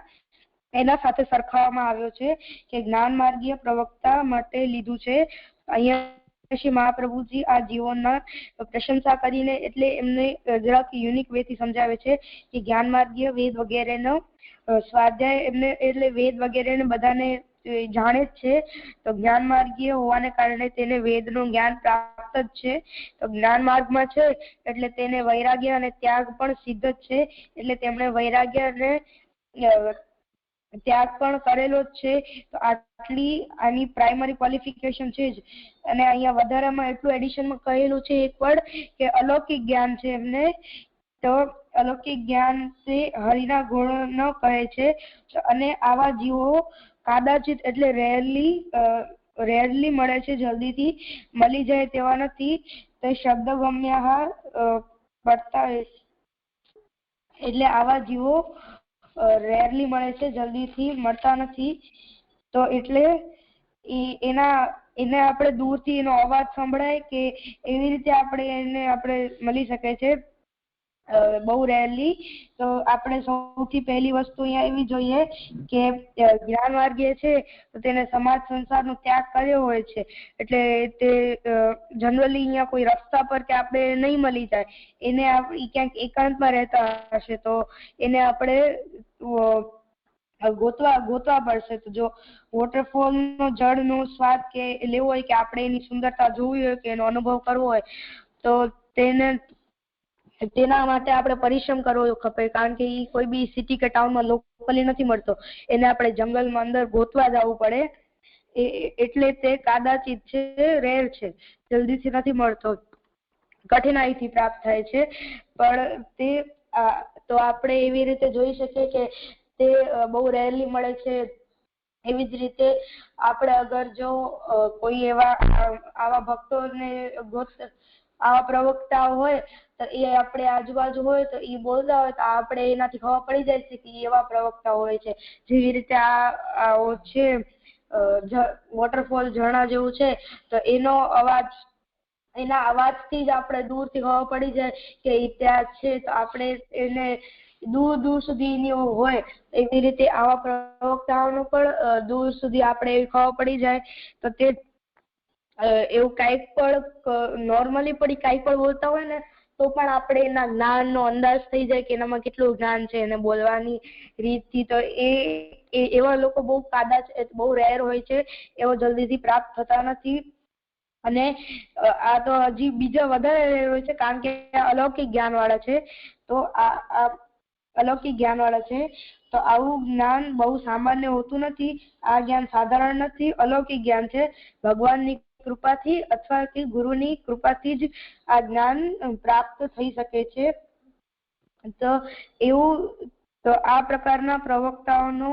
એના સાથે સરખાવવામાં આવ્યો છે કે જ્ઞાન માર્ગીય પ્રવક્તા માટે લીધું છે. અહીંયા શ્રી મહાપ્રભુજી આ જીવોના પ્રશંસા કરીને એટલે એમને જરાક યુનિક વે થી સમજાવે છે કે જ્ઞાન માર્ગીય વેદ વગેરેનો સ્વાધ્યાય એમને એટલે વેદ વગેરેને બધાને જાણે જ છે. તો જ્ઞાન માર્ગીય હોવાને કારણે તેને વેદનું જ્ઞાન પ્રાપ્ત જ છે. તો જ્ઞાન માર્ગમાં છે એટલે તેને વૈરાગ્ય અને ત્યાગ પણ સિદ્ધ જ છે. એટલે તેમણે વૈરાગ્ય અને ત્યાગ પણ કરેલો જ છે. તો આટલી આની પ્રાઇમરી ક્વોલિફિકેશન છે જ. અને અહીંયા વધારામાં એટલું એડિશનમાં કહેલું છે એક વર્ડ કે અલૌકિક જ્ઞાન છે એમને. તો અલૌકિક જ્ઞાન તે હરિના ગુણનો કહે છે. અને આવા જીવો કદાચિત એટલે રેરલી મળે છે, જલ્દીથી મળી જાય તેવા નથી. તો શબ્દ ગમ્યા પડતા એટલે આવા જીવો રેરલી મળે છે, જલ્દીથી મળતા નથી. તો એટલે એને આપણે દૂરથી એનો અવાજ સંભળાય કે એવી રીતે આપણે મળી શકે છે બહુ રેરલી. તો આપણે સૌથી પહેલી વસ્તુ અહીંયા એવી જોઈએ કે જ્ઞાન માર્ગીય છે તો તેને સમાજ સંસારનો ત્યાગ કર્યો હોય છે. એટલે તે જનરલી અહીંયા કોઈ રસ્તા પર કે આપણે નહીં મળી જાય, એને ક્યાંક એકાંતમાં રહેતા હશે તો એને આપણે ગોતવા પડશે. તો જો વોટરફોલ નો જળનો સ્વાદ કે લેવો હોય કે આપણે એની સુંદરતા જોવી હોય કે એનો અનુભવ કરવો હોય તો તેના માટે આપણે પરિશ્રમ કરવો ખપે. કારણ કે એ કોઈ બી સિટી કે ટાઉનમાં લોકલી નથી મળતો, એને આપણે જંગલમાં અંદર ગોતવા જવું પડે. એટલે તે કદાચિત છે, રેર છે, જલ્દીથી નથી મળતો, કઠિનાઈથી પ્રાપ્ત થાય છે. પણ તે તો આપણે એવી રીતે જોઈ શકીએ કે તે બહુ રેરલી મળે છે. એવી જ રીતે આપણે અગર જો કોઈ આવા ભક્તોને આવા પ્રવક્તા હોય તો એ આપણે આજુબાજુ હોય તો એ બોલતા હોય તો આપણે એનાથી ખબર પડી જાય છે કે એવા પ્રવક્તા હોય છે. જેવી રીતે આ છે વોટરફોલ ઝરણા જેવું છે તો એના અવાજથી જ આપણે દૂરથી ખબર પડી જાય કે એ ત્યાં છે. તો આપણે એને દૂર સુધી હોય એવી રીતે આવા પ્રવક્તાઓનું પણ દૂર સુધી આપણે એવી ખબર પડી જાય. તો તે એવું કાંઈક પણ નોર્મલી પડી કાંઈ પણ બોલતા હોય ને તો પણ આપણે એના જ્ઞાનનો અંદાજ થઈ જાય કે એનામાં કેટલું જ્ઞાન છે એને બોલવાની રીતથી. તો એવા લોકો બહુ રેર હોય છે, એવો જલ્દીથી પ્રાપ્ત થતા નથી. અને આ તો હજી બીજા વધારે રેર હોય છે કારણ કે અલૌકિક જ્ઞાન વાળા છે. તો આ અલૌકિક જ્ઞાન વાળા છે. તો આવું જ્ઞાન બહુ સામાન્ય હોતું નથી. આ જ્ઞાન સાધારણ નથી, અલૌકિક જ્ઞાન છે. ભગવાનની કૃપાથી અથવા કે ગુરુની કૃપાથી જ આ જ્ઞાન પ્રાપ્ત થઈ શકે છે. તો આ પ્રકારના પ્રવક્તાઓનો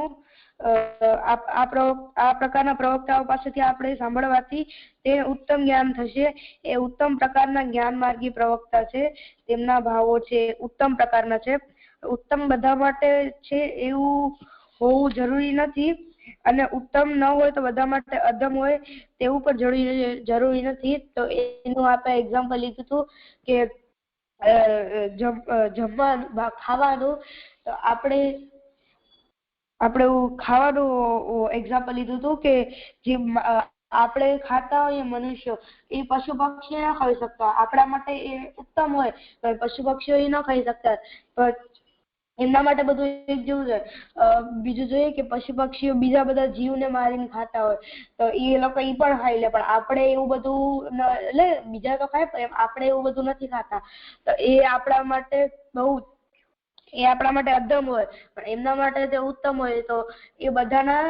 આ પ્રકારના પ્રવક્તાઓ પાસેથી આપણે સાંભળવાથી તે ઉત્તમ જ્ઞાન થશે. એ ઉત્તમ પ્રકારના જ્ઞાન માર્ગી પ્રવક્તા છે. તેમના ભાવો છે ઉત્તમ પ્રકારના છે. ઉત્તમ બધા માટે છે એવું હોવું જરૂરી નથી, અને ઉત્તમ ન હોય તો બધા માટે અધમ હોય તેવું પણ જરૂરી નથી. તો એનું આપણે એક્ઝામ્પલ લીધું હતું કે ખાવાનું, તો આપણે ખાવાનું એક્ઝામ્પલ લીધું હતું કે જે આપણે ખાતા હોઈએ મનુષ્યો એ પશુ પક્ષીઓ ન ખાઈ શકતા. આપણા માટે એ ઉત્તમ હોય તો પશુ પક્ષીઓ એ ન ખાઈ શકતા, પણ એમના માટે બધું એક જેવું છે. બીજું જોઈએ કે પશુ પક્ષીઓ બીજા બધા જીવને મારીને ખાતા હોય તો એ લોકો એ પણ ખાઈ લે, પણ આપણે એવું બધું એટલે બીજા તો ખાય પણ આપણે એવું બધું નથી ખાતા. તો એ આપણા માટે અધમ હોય, પણ એમના માટે તે ઉત્તમ હોય. તો એ બધાના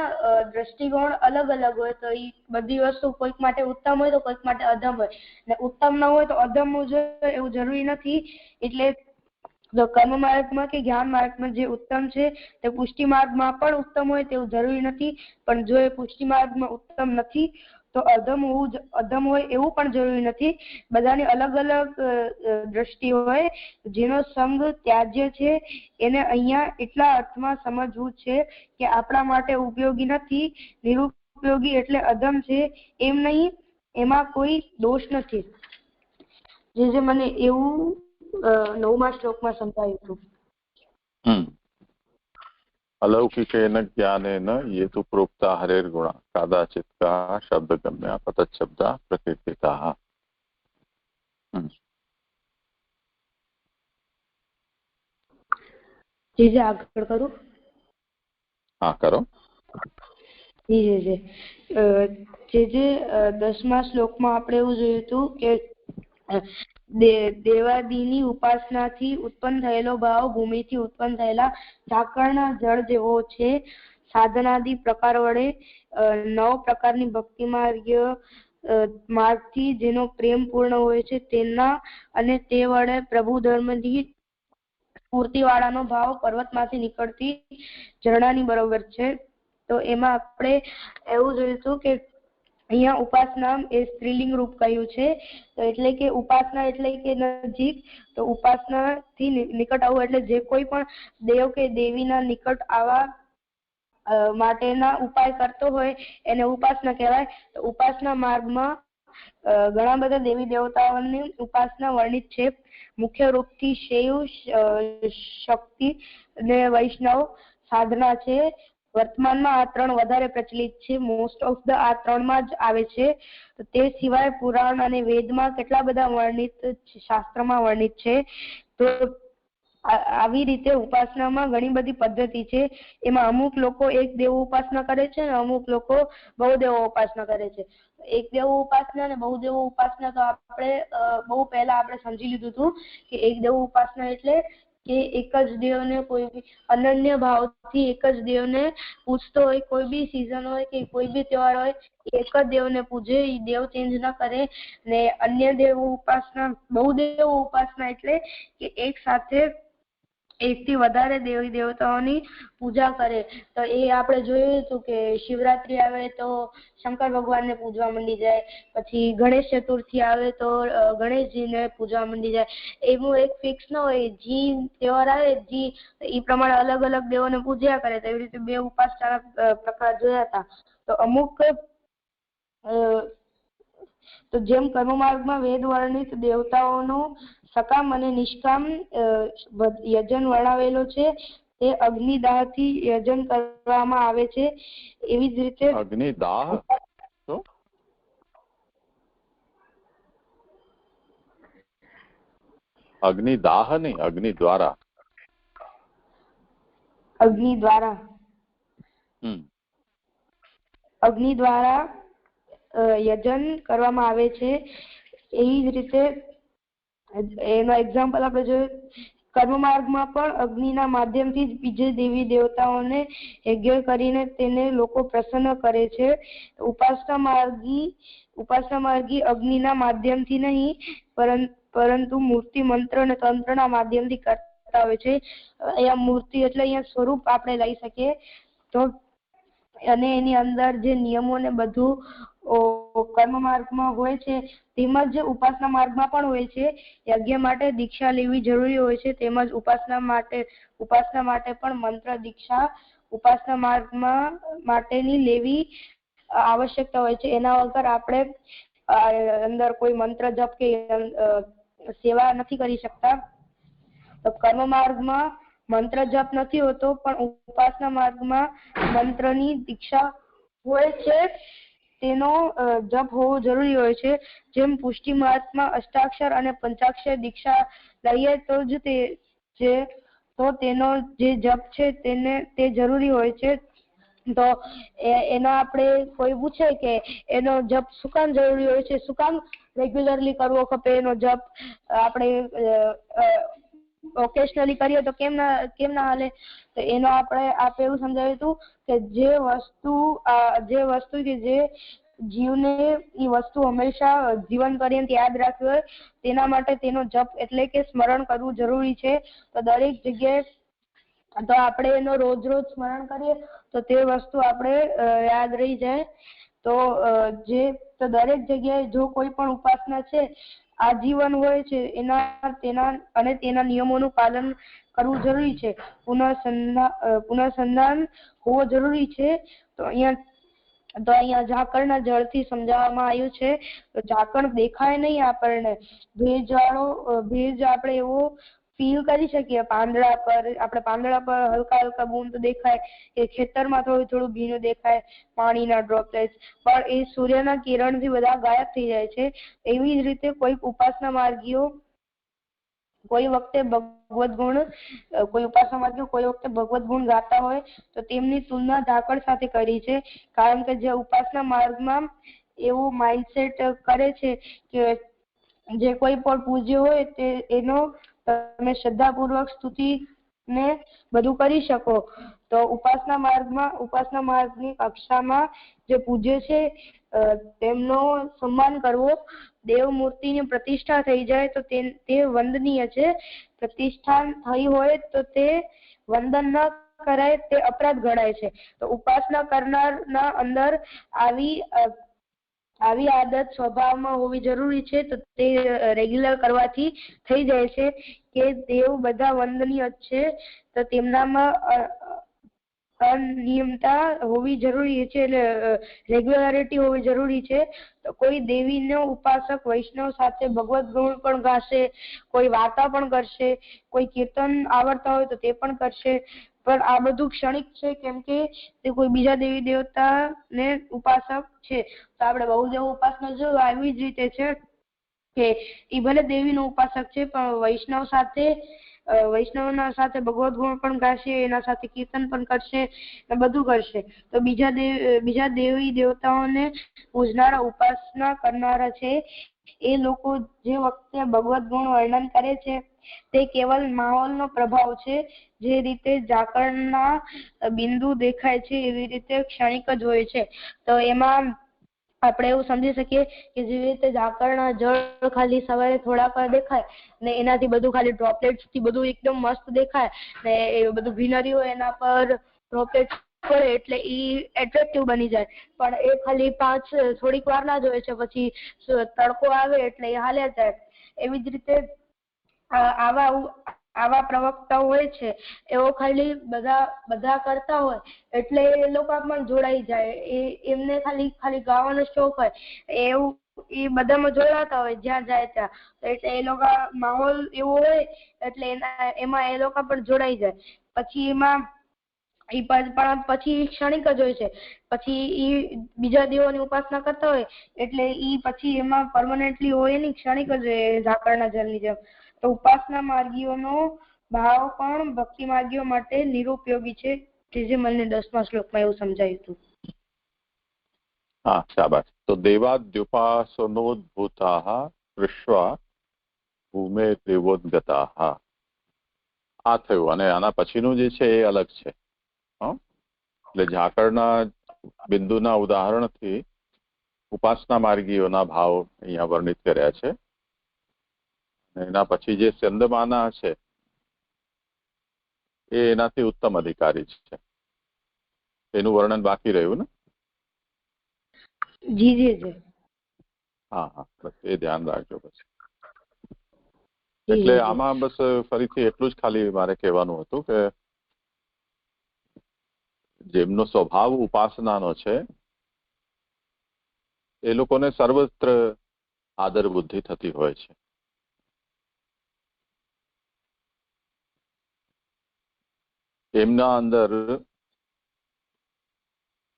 દ્રષ્ટિકોણ અલગ અલગ હોય. તો એ બધી વસ્તુ કોઈક માટે ઉત્તમ હોય તો કોઈક માટે અધમ હોય, ને ઉત્તમ ન હોય તો અધમ જોઈએ એવું જરૂરી નથી. એટલે કર્મ માર્ગમાં કે જ્ઞાન માર્ગમાં જે ઉત્તમ છે તે પુષ્ટિ માર્ગમાં પણ ઉત્તમ હોય તેવું જરૂરી નથી. પણ જો એ પુષ્ટિ માર્ગમાં ઉત્તમ નથી તો અધમ હોય એવું પણ જરૂરી નથી. બધાની અલગ અલગ દ્રષ્ટિ હોય. જેનો સંગ ત્યાજ્ય છે એને અહીંયા એટલા અર્થમાં સમજવું છે કે આપણા માટે ઉપયોગી નથી, નિરુપયોગી એટલે અધમ છે એમ નહીં, એમાં કોઈ દોષ નથી. જે મને એવું 9મા શ્લોકમાં સમજાયું હતું. अलौकिकेन ज्ञानेन ये तु प्रोक्ता हरेर्गुणा कदाचित् का शब्दगम्या पतच्छब्दा प्रकीर्तिताः. જે આગળ કરું? હા કરો. જે 10મા શ્લોકમાં આપણે એવું જોયું હતું કે દેવાદિની ઉપાસનાથી ઉત્પન્ન થયેલો ભાવ ભૂમિથી ઉત્પન્ન થયેલા ઝાકળના જળ જેવો છે. સાધનાદિ પ્રકાર વડે 9 પ્રકારની ભક્તિ માર્ગથી જેનો પ્રેમ પૂર્ણ હોય છે તેના અને તે વડે પ્રભુ ધર્મથી સ્ફૂર્તિવાળાનો ભાવ પર્વતમાંથી નીકળતી ઝરણાની બરોબર છે. તો એમાં આપણે એવું જોયું હતું કે અહીંયા ઉપાસના એ સ્ત્રીલિંગ રૂપ કહ્યું છે. તો એટલે કે ઉપાસના એટલે કે નજીક. તો ઉપાસનાથી નિકટ આવવું એટલે જે કોઈ પણ દેવ કે દેવીના નિકટ આવવા માટેના ઉપાય કરતો હોય એને ઉપાસના કહેવાય. તો ઉપાસના માર્ગમાં ઘણા બધા દેવી દેવતાઓની ઉપાસના વર્ણિત છે. મુખ્ય રૂપથી શૈવ, શક્તિ અને વૈષ્ણવ સાધના છે. વર્તમાનમાં આ 3 વધારે પ્રચલિત છે. મોસ્ટ ઓફ ધ આ 3માં જ આવે છે. તે સિવાય પુરાણ અને વેદમાં કેટલા બધા વર્ણિત, શાસ્ત્રમાં વર્ણિત છે. તો આવી રીતે ઉપાસનામાં ઘણી બધી પદ્ધતિ છે. એમાં અમુક લોકો એક દેવ ઉપાસના કરે છે અને અમુક લોકો બહુદેવો ઉપાસના કરે છે. એક દેવ ઉપાસના અને બહુદેવ ઉપાસના તો આપણે બહુ પહેલા આપણે સમજી લીધું હતું કે એક દેવ ઉપાસના એટલે કે એક જ દેવને કોઈ અનન્ય ભાવથી એક જ દેવને પૂજતો હોય. કોઈ બી સિઝન હોય કે કોઈ બી તહેવાર હોય એક જ દેવને પૂજે, એ દેવ ચેન્જ ના કરે. ને અન્ય દેવ ઉપાસના, બહુદેવ ઉપાસના એટલે કે એક સાથે એકથી વધારે દેવી દેવતાઓની પૂજા કરે. તો એ આપણે જોયું હતું કે શિવરાત્રી આવે તો શંકર ભગવાનને પૂજવા માંડી જાય, પછી ગણેશ ચતુર્થી આવે તો ગણેશજીને પૂજવા માંડી જાય. એવું એક ફિક્સ ન હોય, જી તહેવાર આવે જી એ પ્રમાણે અલગ અલગ દેવોને પૂજ્યા કરે. તો એવી રીતે 2 ઉપાસના પ્રકાર જોયા હતા. તો અમુક તો જેમ કર્મ માર્ગમાં વેદ વર્ણિત દેવતાઓનું સકામ અને નિષ્કામ યજન વર્ણવેલો છે. તે અગ્નિદાહથી યજન કરવામાં આવે છે. એવી જ રીતે અગ્નિદાહ અગ્નિદાહ નહીં, અગ્નિ દ્વારા. અગ્નિ દ્વારા યજન કરવામાં આવે છે. એવી જ રીતે એનો એક્ઝામ્પલ આપણે જોયું. કર્મ માર્ગમાં પણ અગ્નિના માધ્યમથી જ બીજે દેવી દેવતાઓને યજ્ઞ કરીને તેને લોકો પ્રસન્ન કરે છે. ઉપાસના માર્ગી અગ્નિના માધ્યમથી નહીં પરંતુ મૂર્તિ, મંત્ર અને તંત્રના માધ્યમથી કરતા હોય છે. અહીંયા મૂર્તિ એટલે અહીંયા સ્વરૂપ આપણે લઈ શકીએ. તો અને એની અંદર જે નિયમો ને બધું કર્મ માર્ગમાં હોય છે તેમજ ઉપાસના માર્ગમાં પણ હોય છે. યજ્ઞ માટે દીક્ષા લેવી જરૂરી હોય છે, તેમજ ઉપાસના માટે પણ મંત્ર દીક્ષા ઉપાસના માર્ગમાં માટેની લેવી આવશ્યકતા હોય છે. એના વગર આપણે અંદર કોઈ મંત્ર જપ કે સેવા નથી કરી શકતા. તો કર્મ માર્ગમાં મંત્ર જપ નથી હોતો, પણ ઉપાસના માર્ગમાં મંત્રની દીક્ષા હોય છે, તેનો જપ હોવો જરૂરી હોય છે. જેમ પુષ્ટિ માર્ગમાં અષ્ટાક્ષર અને પંચાક્ષર દીક્ષા લઈએ તો તેનો જે જપ છે તે જરૂરી હોય છે. તો એનો આપણે કોઈ પૂછે કે એનો જપ શું કામ જરૂરી હોય છે, શું કામ રેગ્યુલરલી કરવો ખપે એનો જપ, આપણે ઓકેશનલી કરીએ તો કેમ ના હાલે. તો એનો આપણે એવું સમજાવ્યું હતું કે જે વસ્તુ કે જે જીવને એ વસ્તુ હંમેશા જીવન પર્યંત યાદ રાખવી હોય તેના માટે તેનો જપ એટલે કે સ્મરણ કરવું જરૂરી છે. તો દરેક જગ્યાએ તો આપણે એનો રોજ સ્મરણ કરીએ તો તે વસ્તુ આપણે યાદ રહી જાય. તો દરેક જગ્યાએ જો કોઈ પણ ઉપાસના છે આજીવન હોય છે તેના નિયમોનું પાલન કરવું જરૂરી છે. પુનઃસંધાન હોવો જરૂરી છે. તો અહીંયા ઝાકળના જળથી સમજાવવામાં આવ્યું છે. તો ઝાકળ દેખાય નહીં આપણને, ભેજ આપણે એવો ફીલ કરી શકીએ આપણે પાંદડા પર હલકા હલકા બૂંદ દેખાય કે ખેતરમાં થોડું ભીનું દેખાય પાણીના ડ્રોપલેટ્સ, પણ એ સૂર્યના કિરણથી બધા ગાયબ થઈ જાય છે. એવી જ રીતે કોઈ ઉપાસના માર્ગીઓ કોઈ વખતે ભગવદ ગુણ ગાતા હોય તો તેમની તુલના ઝાકળ સાથે કરી છે. કારણ કે જે ઉપાસના માર્ગમાં એવું માઇન્ડસેટ કરે છે કે જે કોઈ પણ પૂજ્ય હોય તે એનો તમે શ્રદ્ધાપૂર્વક સ્તુતિ ને બધું કરી શકો. તો ઉપાસના માર્ગની કક્ષામાં જે પૂજ્ય છે તેમનો સન્માન કરવો. દેવ મૂર્તિની પ્રતિષ્ઠા થઈ જાય તો તે વંદનીય છે. પ્રતિષ્ઠા થઈ હોય તો તે વંદન ન કરાય તે અપરાધ ગણાય છે. તો ઉપાસના કરનારના અંદર આવી આદત સ્વભાવમાં હોવી જરૂરી છે. તો તે રેગ્યુલર કરવાથી થઈ જાય છે કે દેવ બધા વંદનીય છે. તો તેમનામાં અનિયમતા હોવી જરૂરી છે, એટલે રેગ્યુલારિટી હોવી જરૂરી છે. તો કોઈ દેવીનો ઉપાસક વૈષ્ણવ સાથે ભગવત ગુણ પણ ગાશે, કોઈ વાર્તા પણ કરશે, કોઈ કીર્તન આવડતા હોય તો તે પણ કરશે. પણ આ બધું ક્ષણિક છે, કેમ કે તે કોઈ બીજા દેવી દેવતા ને ઉપાસક છે. તો આપણે બહુદેવ ઉપાસના જો આવી જ રીતે છે કે એ ભલે દેવીનો ઉપાસક છે પણ વૈષ્ણવના સાથે ભગવત ગુણ પણ ગાશે, એના સાથે કીર્તન પણ કરશે, બધું કરશે. તો બીજા દેવી દેવતાઓને પૂજનારા ઉપાસના કરનારા છે એ લોકો જે વખતે ભગવત ગુણ વર્ણન કરે છે તે કેવલ માહોલનો પ્રભાવ છે. જે રીતે ઝાકળના બિંદુ દેખાય છે એવી રીતે ક્ષણિક જ હોય છે. તો એમાં આપણે એવું સમજી શકીએ કે જેવી રીતે ઝાકળના જળ ખાલી સવારે થોડાક વાર દેખાય ને એનાથી બધું ખાલી ડ્રોપલેટ્સ થી બધું એકદમ મસ્ત દેખાય ને એ બધું ગ્રીનરી હોય એના પર ડ્રોપલેટ્સ પડે એટલે ઈ એટ્રેક્ટિવ બની જાય. પણ એ ખાલી થોડીક વાર ના જ હોય છે, પછી તડકો આવે એટલે એ હાલ્યા જાય. એવી જ રીતે આવા પ્રવક્તાઓ હોય છે એવો ખાલી બધા કરતા હોય એટલે એ લોકો પણ જોડાઈ જાય. એમને ખાલી ગાવાનો શોખ હોય એવું એ બધામાં જોડાતા હોય જ્યાં જાય ત્યાં. એટલે એ લોકો માહોલ એવો હોય એટલે એમાં એ લોકો પણ જોડાઈ જાય. પછી એમાં પછી ક્ષણિક જ હોય છે. પછી ઈ બીજા દેવોની ઉપાસના કરતા હોય એટલે ઈ પછી એમાં પરમનન્ટલી હોય નહીં, ક્ષણિક જ ઝાકળના જળની જેમ. તો ઉપાસના માર્ગીઓનો ભાવ પણ ભક્તિ માર્ગીઓ માટે નિરુપયોગી છે. જે મને 10મા શ્લોકમાં એવું સમજાયું હતું. હા, શાબાશ. તો દેવાદ્યુપાસનોદ્ભૂતાઃ દૃષ્ટ્વા ભૂમે દેવોદ્ગતાઃ, આ થયું. અને આના પછીનું જે છે એ અલગ છે. એટલે ઝાકળના બિંદુના ઉદાહરણથી ઉપાસના માર્ગીઓના ભાવ અહીંયા વર્ણિત કર્યા છે. એના પછી જે સ્યંદમાના છે એ એનાથી ઉત્તમ અધિકારી છે. એનું વર્ણન બાકી રહ્યું ને? જી જી જી. હા, બસ એ ધ્યાન રાખજો પછી. એટલે આમાં બસ ફરીથી એટલું જ ખાલી મારે કહેવાનું હતું કે જેમનો સ્વભાવ ઉપાસનાનો છે એ લોકોને સર્વત્ર આદર બુદ્ધિ થતી હોય છે. એમના અંદર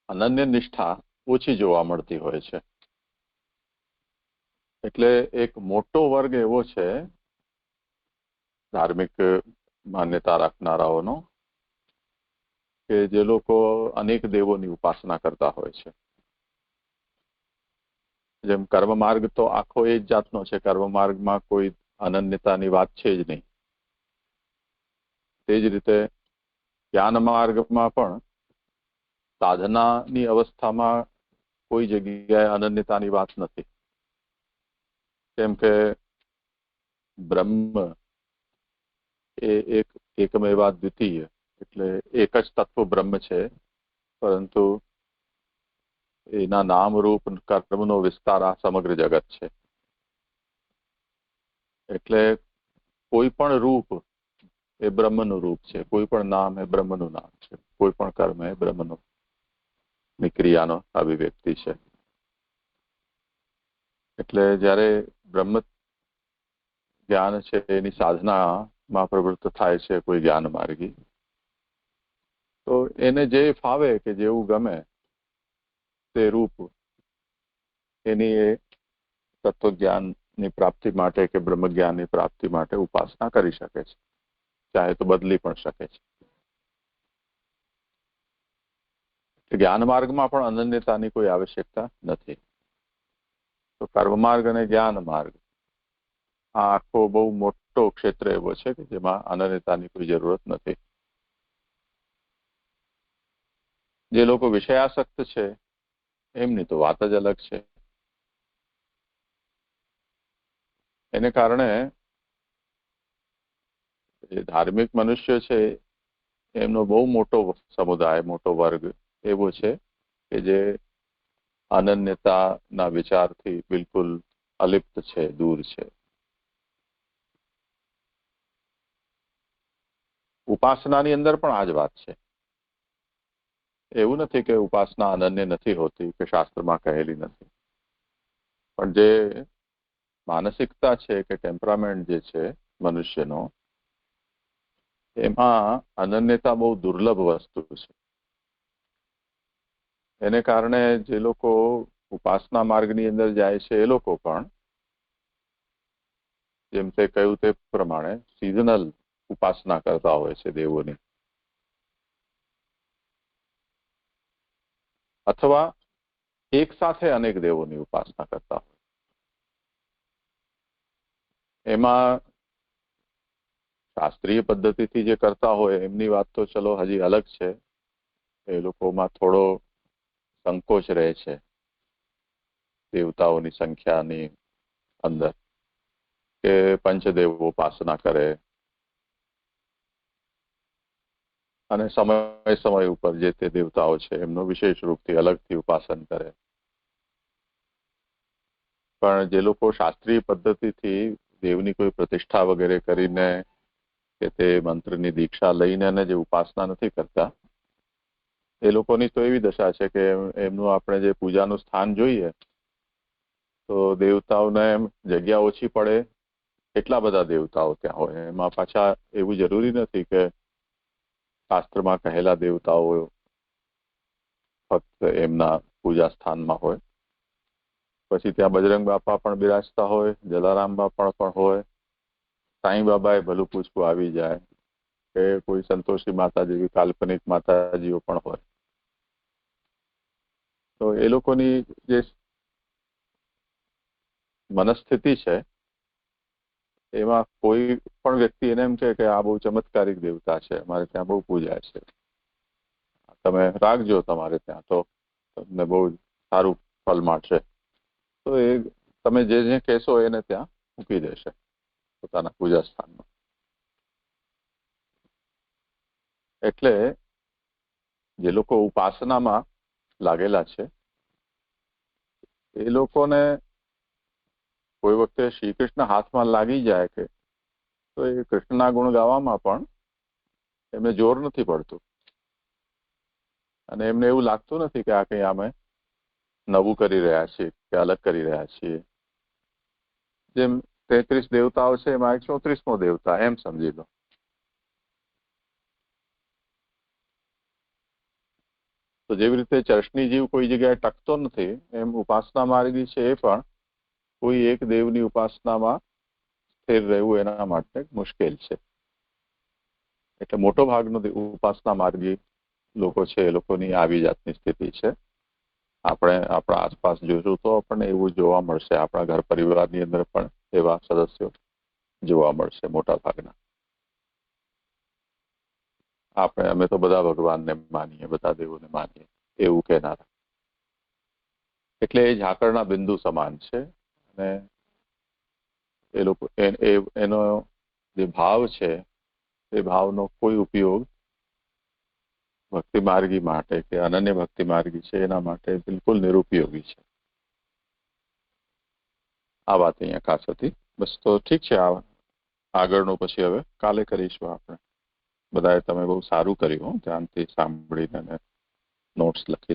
અનન્ય નિષ્ઠા ઓછી જોવા મળતી હોય છે. એટલે એક મોટો વર્ગ એવો છે ધાર્મિક માન્યતા રાખનારાઓનો કે જે લોકો અનેક દેવોની ઉપાસના કરતા હોય છે. જેમ કર્મ માર્ગ તો આખો એ જ જાતનો છે. કર્મ માર્ગમાં કોઈ અનન્યતાની વાત છે જ નહીં. તે જ રીતે જ્ઞાન માર્ગમાં પણ સાધનાની અવસ્થામાં કોઈ જગ્યાએ અનન્યતાની વાત નથી. કેમ કે બ્રહ્મ એ એકમેવા દ્વિતીય, એટલે એક જ તત્વ બ્રહ્મ છે, પરંતુ એના નામ રૂપ કર્મનો વિસ્તાર આ સમગ્ર જગત છે. એટલે કોઈ પણ રૂપ એ બ્રહ્મનું રૂપ છે, કોઈ પણ નામ એ બ્રહ્મનું નામ છે, કોઈ પણ કર્મ એ બ્રહ્મનું ક્રિયાનો અભિવ્યક્તિ છે. એટલે જ્યારે બ્રહ્મ જ્ઞાન છે એની સાધનામાં પ્રવૃત્ત થાય છે કોઈ જ્ઞાન માર્ગી, તો એને જે ફાવે કે જેવું ગમે તે રૂપ એની એ તત્વજ્ઞાનની પ્રાપ્તિ માટે કે બ્રહ્મ જ્ઞાનની પ્રાપ્તિ માટે ઉપાસના કરી શકે છે, ચાહે તો બદલી પણ શકે છે. જ્ઞાન માર્ગમાં પણ અનન્યતાની કોઈ આવશ્યકતા નથી. તો કર્મ માર્ગ અને જ્ઞાન માર્ગ આ આખો બહુ મોટો ક્ષેત્ર એવો છે કે જેમાં અનન્યતાની કોઈ જરૂરત નથી. જે લોકો વિષયાસક્ત છે એમની તો વાત જ અલગ છે. એને કારણે જે ધાર્મિક મનુષ્ય છે એમનો બહુ મોટો સમુદાય, મોટો વર્ગ એવો છે કે જે અનન્યતાના વિચારથી બિલકુલ અલિપ્ત છે, દૂર છે. ઉપાસનાની અંદર પણ આ જ વાત છે. એવું નથી કે ઉપાસના અનન્ય નથી હોતી કે શાસ્ત્રમાં કહેલી નથી, પણ જે માનસિકતા છે કે ટેમ્પરામેન્ટ જે છે મનુષ્યનો, એમાં અનન્યતા બહુ દુર્લભ વસ્તુ છે. એને કારણે જે લોકો ઉપાસના માર્ગની અંદર જાય છે એ લોકો પણ જેમ તે કહ્યું તે પ્રમાણે સિઝનલ ઉપાસના કરતા હોય છે દેવોની, અથવા એક સાથે અનેક દેવોની ઉપાસના કરતા હોય. એમાં શાસ્ત્રીય પદ્ધતિથી જે કરતા હોય એમની વાત તો ચલો હજી અલગ છે. એ લોકોમાં થોડો સંકોચ રહે છે દેવતાઓની સંખ્યાની અંદર, કે પંચદેવ ઉપાસના કરે અને સમય ઉપર જે તે દેવતાઓ છે એમનું વિશેષ રૂપથી અલગથી ઉપાસન કરે. પણ જે લોકો શાસ્ત્રીય પદ્ધતિથી દેવની કોઈ પ્રતિષ્ઠા વગેરે કરીને કે તે મંત્રની દીક્ષા લઈને અને જે ઉપાસના નથી કરતા, એ લોકોની તો એવી દશા છે કે એમનું આપણે જે પૂજાનું સ્થાન જોઈએ તો દેવતાઓને એમ જગ્યા ઓછી પડે, એટલા બધા દેવતાઓ ત્યાં હોય. એમાં પાછા એવું જરૂરી નથી કે શાસ્ત્રમાં કહેલા દેવતાઓ ફક્ત એમના પૂજા સ્થાનમાં હોય. પછી ત્યાં બજરંગ બાપા પણ બિરાજતા હોય, જલારામ બાપા પણ હોય, સાંઈ બાબાએ ભલું પૂછવું આવી જાય, કે કોઈ સંતોષી માતા જેવી કાલ્પનિક માતાજીઓ પણ હોય. તો એ લોકોની જે મનસ્થિતિ છે એમાં કોઈ પણ વ્યક્તિ એને એમ કે આ બહુ ચમત્કારિક દેવતા છે, અમારે ત્યાં બહુ પૂજાય છે, તમે રાખજો તમારે ત્યાં તો તમને બહુ સારું ફળ મળશે, તો એ તમે જે કહેશો એને ત્યાં મૂકી દેશે પોતાના પૂજા સ્થાનમાં. એટલે જે લોકો ઉપાસનામાં લાગેલા છે એ લોકોને કોઈ વખતે શ્રી કૃષ્ણ હાથમાં લાગી જાય કે તો એ કૃષ્ણના ગુણ ગાવામાં પણ એમને જોર નથી પડતું, અને એમને એવું લાગતું નથી કે આ કંઈ અમે નવું કરી રહ્યા છીએ કે અલગ કરી રહ્યા છીએ. જેમ 33 દેવતાઓ છે એમાં 134મો દેવતા એમ સમજી લો. તો જેવી રીતે ચર્ચની જીવ કોઈ જગ્યાએ ટકતો નથી, એમ ઉપાસના માર્ગી છે એ પણ કોઈ એક દેવની ઉપાસનામાં સ્થિર રહેવું એના માટે મુશ્કેલ છે. એટલે મોટો ભાગનો ઉપાસના માર્ગી લોકો છે એ લોકોની આવી જાતની સ્થિતિ છે. આપણે આપણા આસપાસ જોઈશું તો આપણને એવું જોવા મળશે. આપણા ઘર પરિવારની અંદર પણ એવા સદસ્યો જોવા મળશે મોટા ભાગના. અમે તો બધા ભગવાનને માનીએ, બધા દેવોને માનીએ એવું કહેનારા. એટલે એ ઝાકળના બિંદુ સમાન છે, અને એ લોકો એનો જે ભાવ છે એ ભાવનો કોઈ ઉપયોગ ભક્તિ માર્ગી માટે કે અનન્ય ભક્તિ માર્ગી છે એના માટે બિલકુલ નિરુપયોગી છે. આ વાત અહીંયા ખાસ હતી. બસ તો ઠીક છે. આગળનું પછી હવે કાલે કરીશું આપણે. બધાએ તમે બહુ સારું કર્યું, ધ્યાનથી સાંભળીને નોટ્સ લખીને.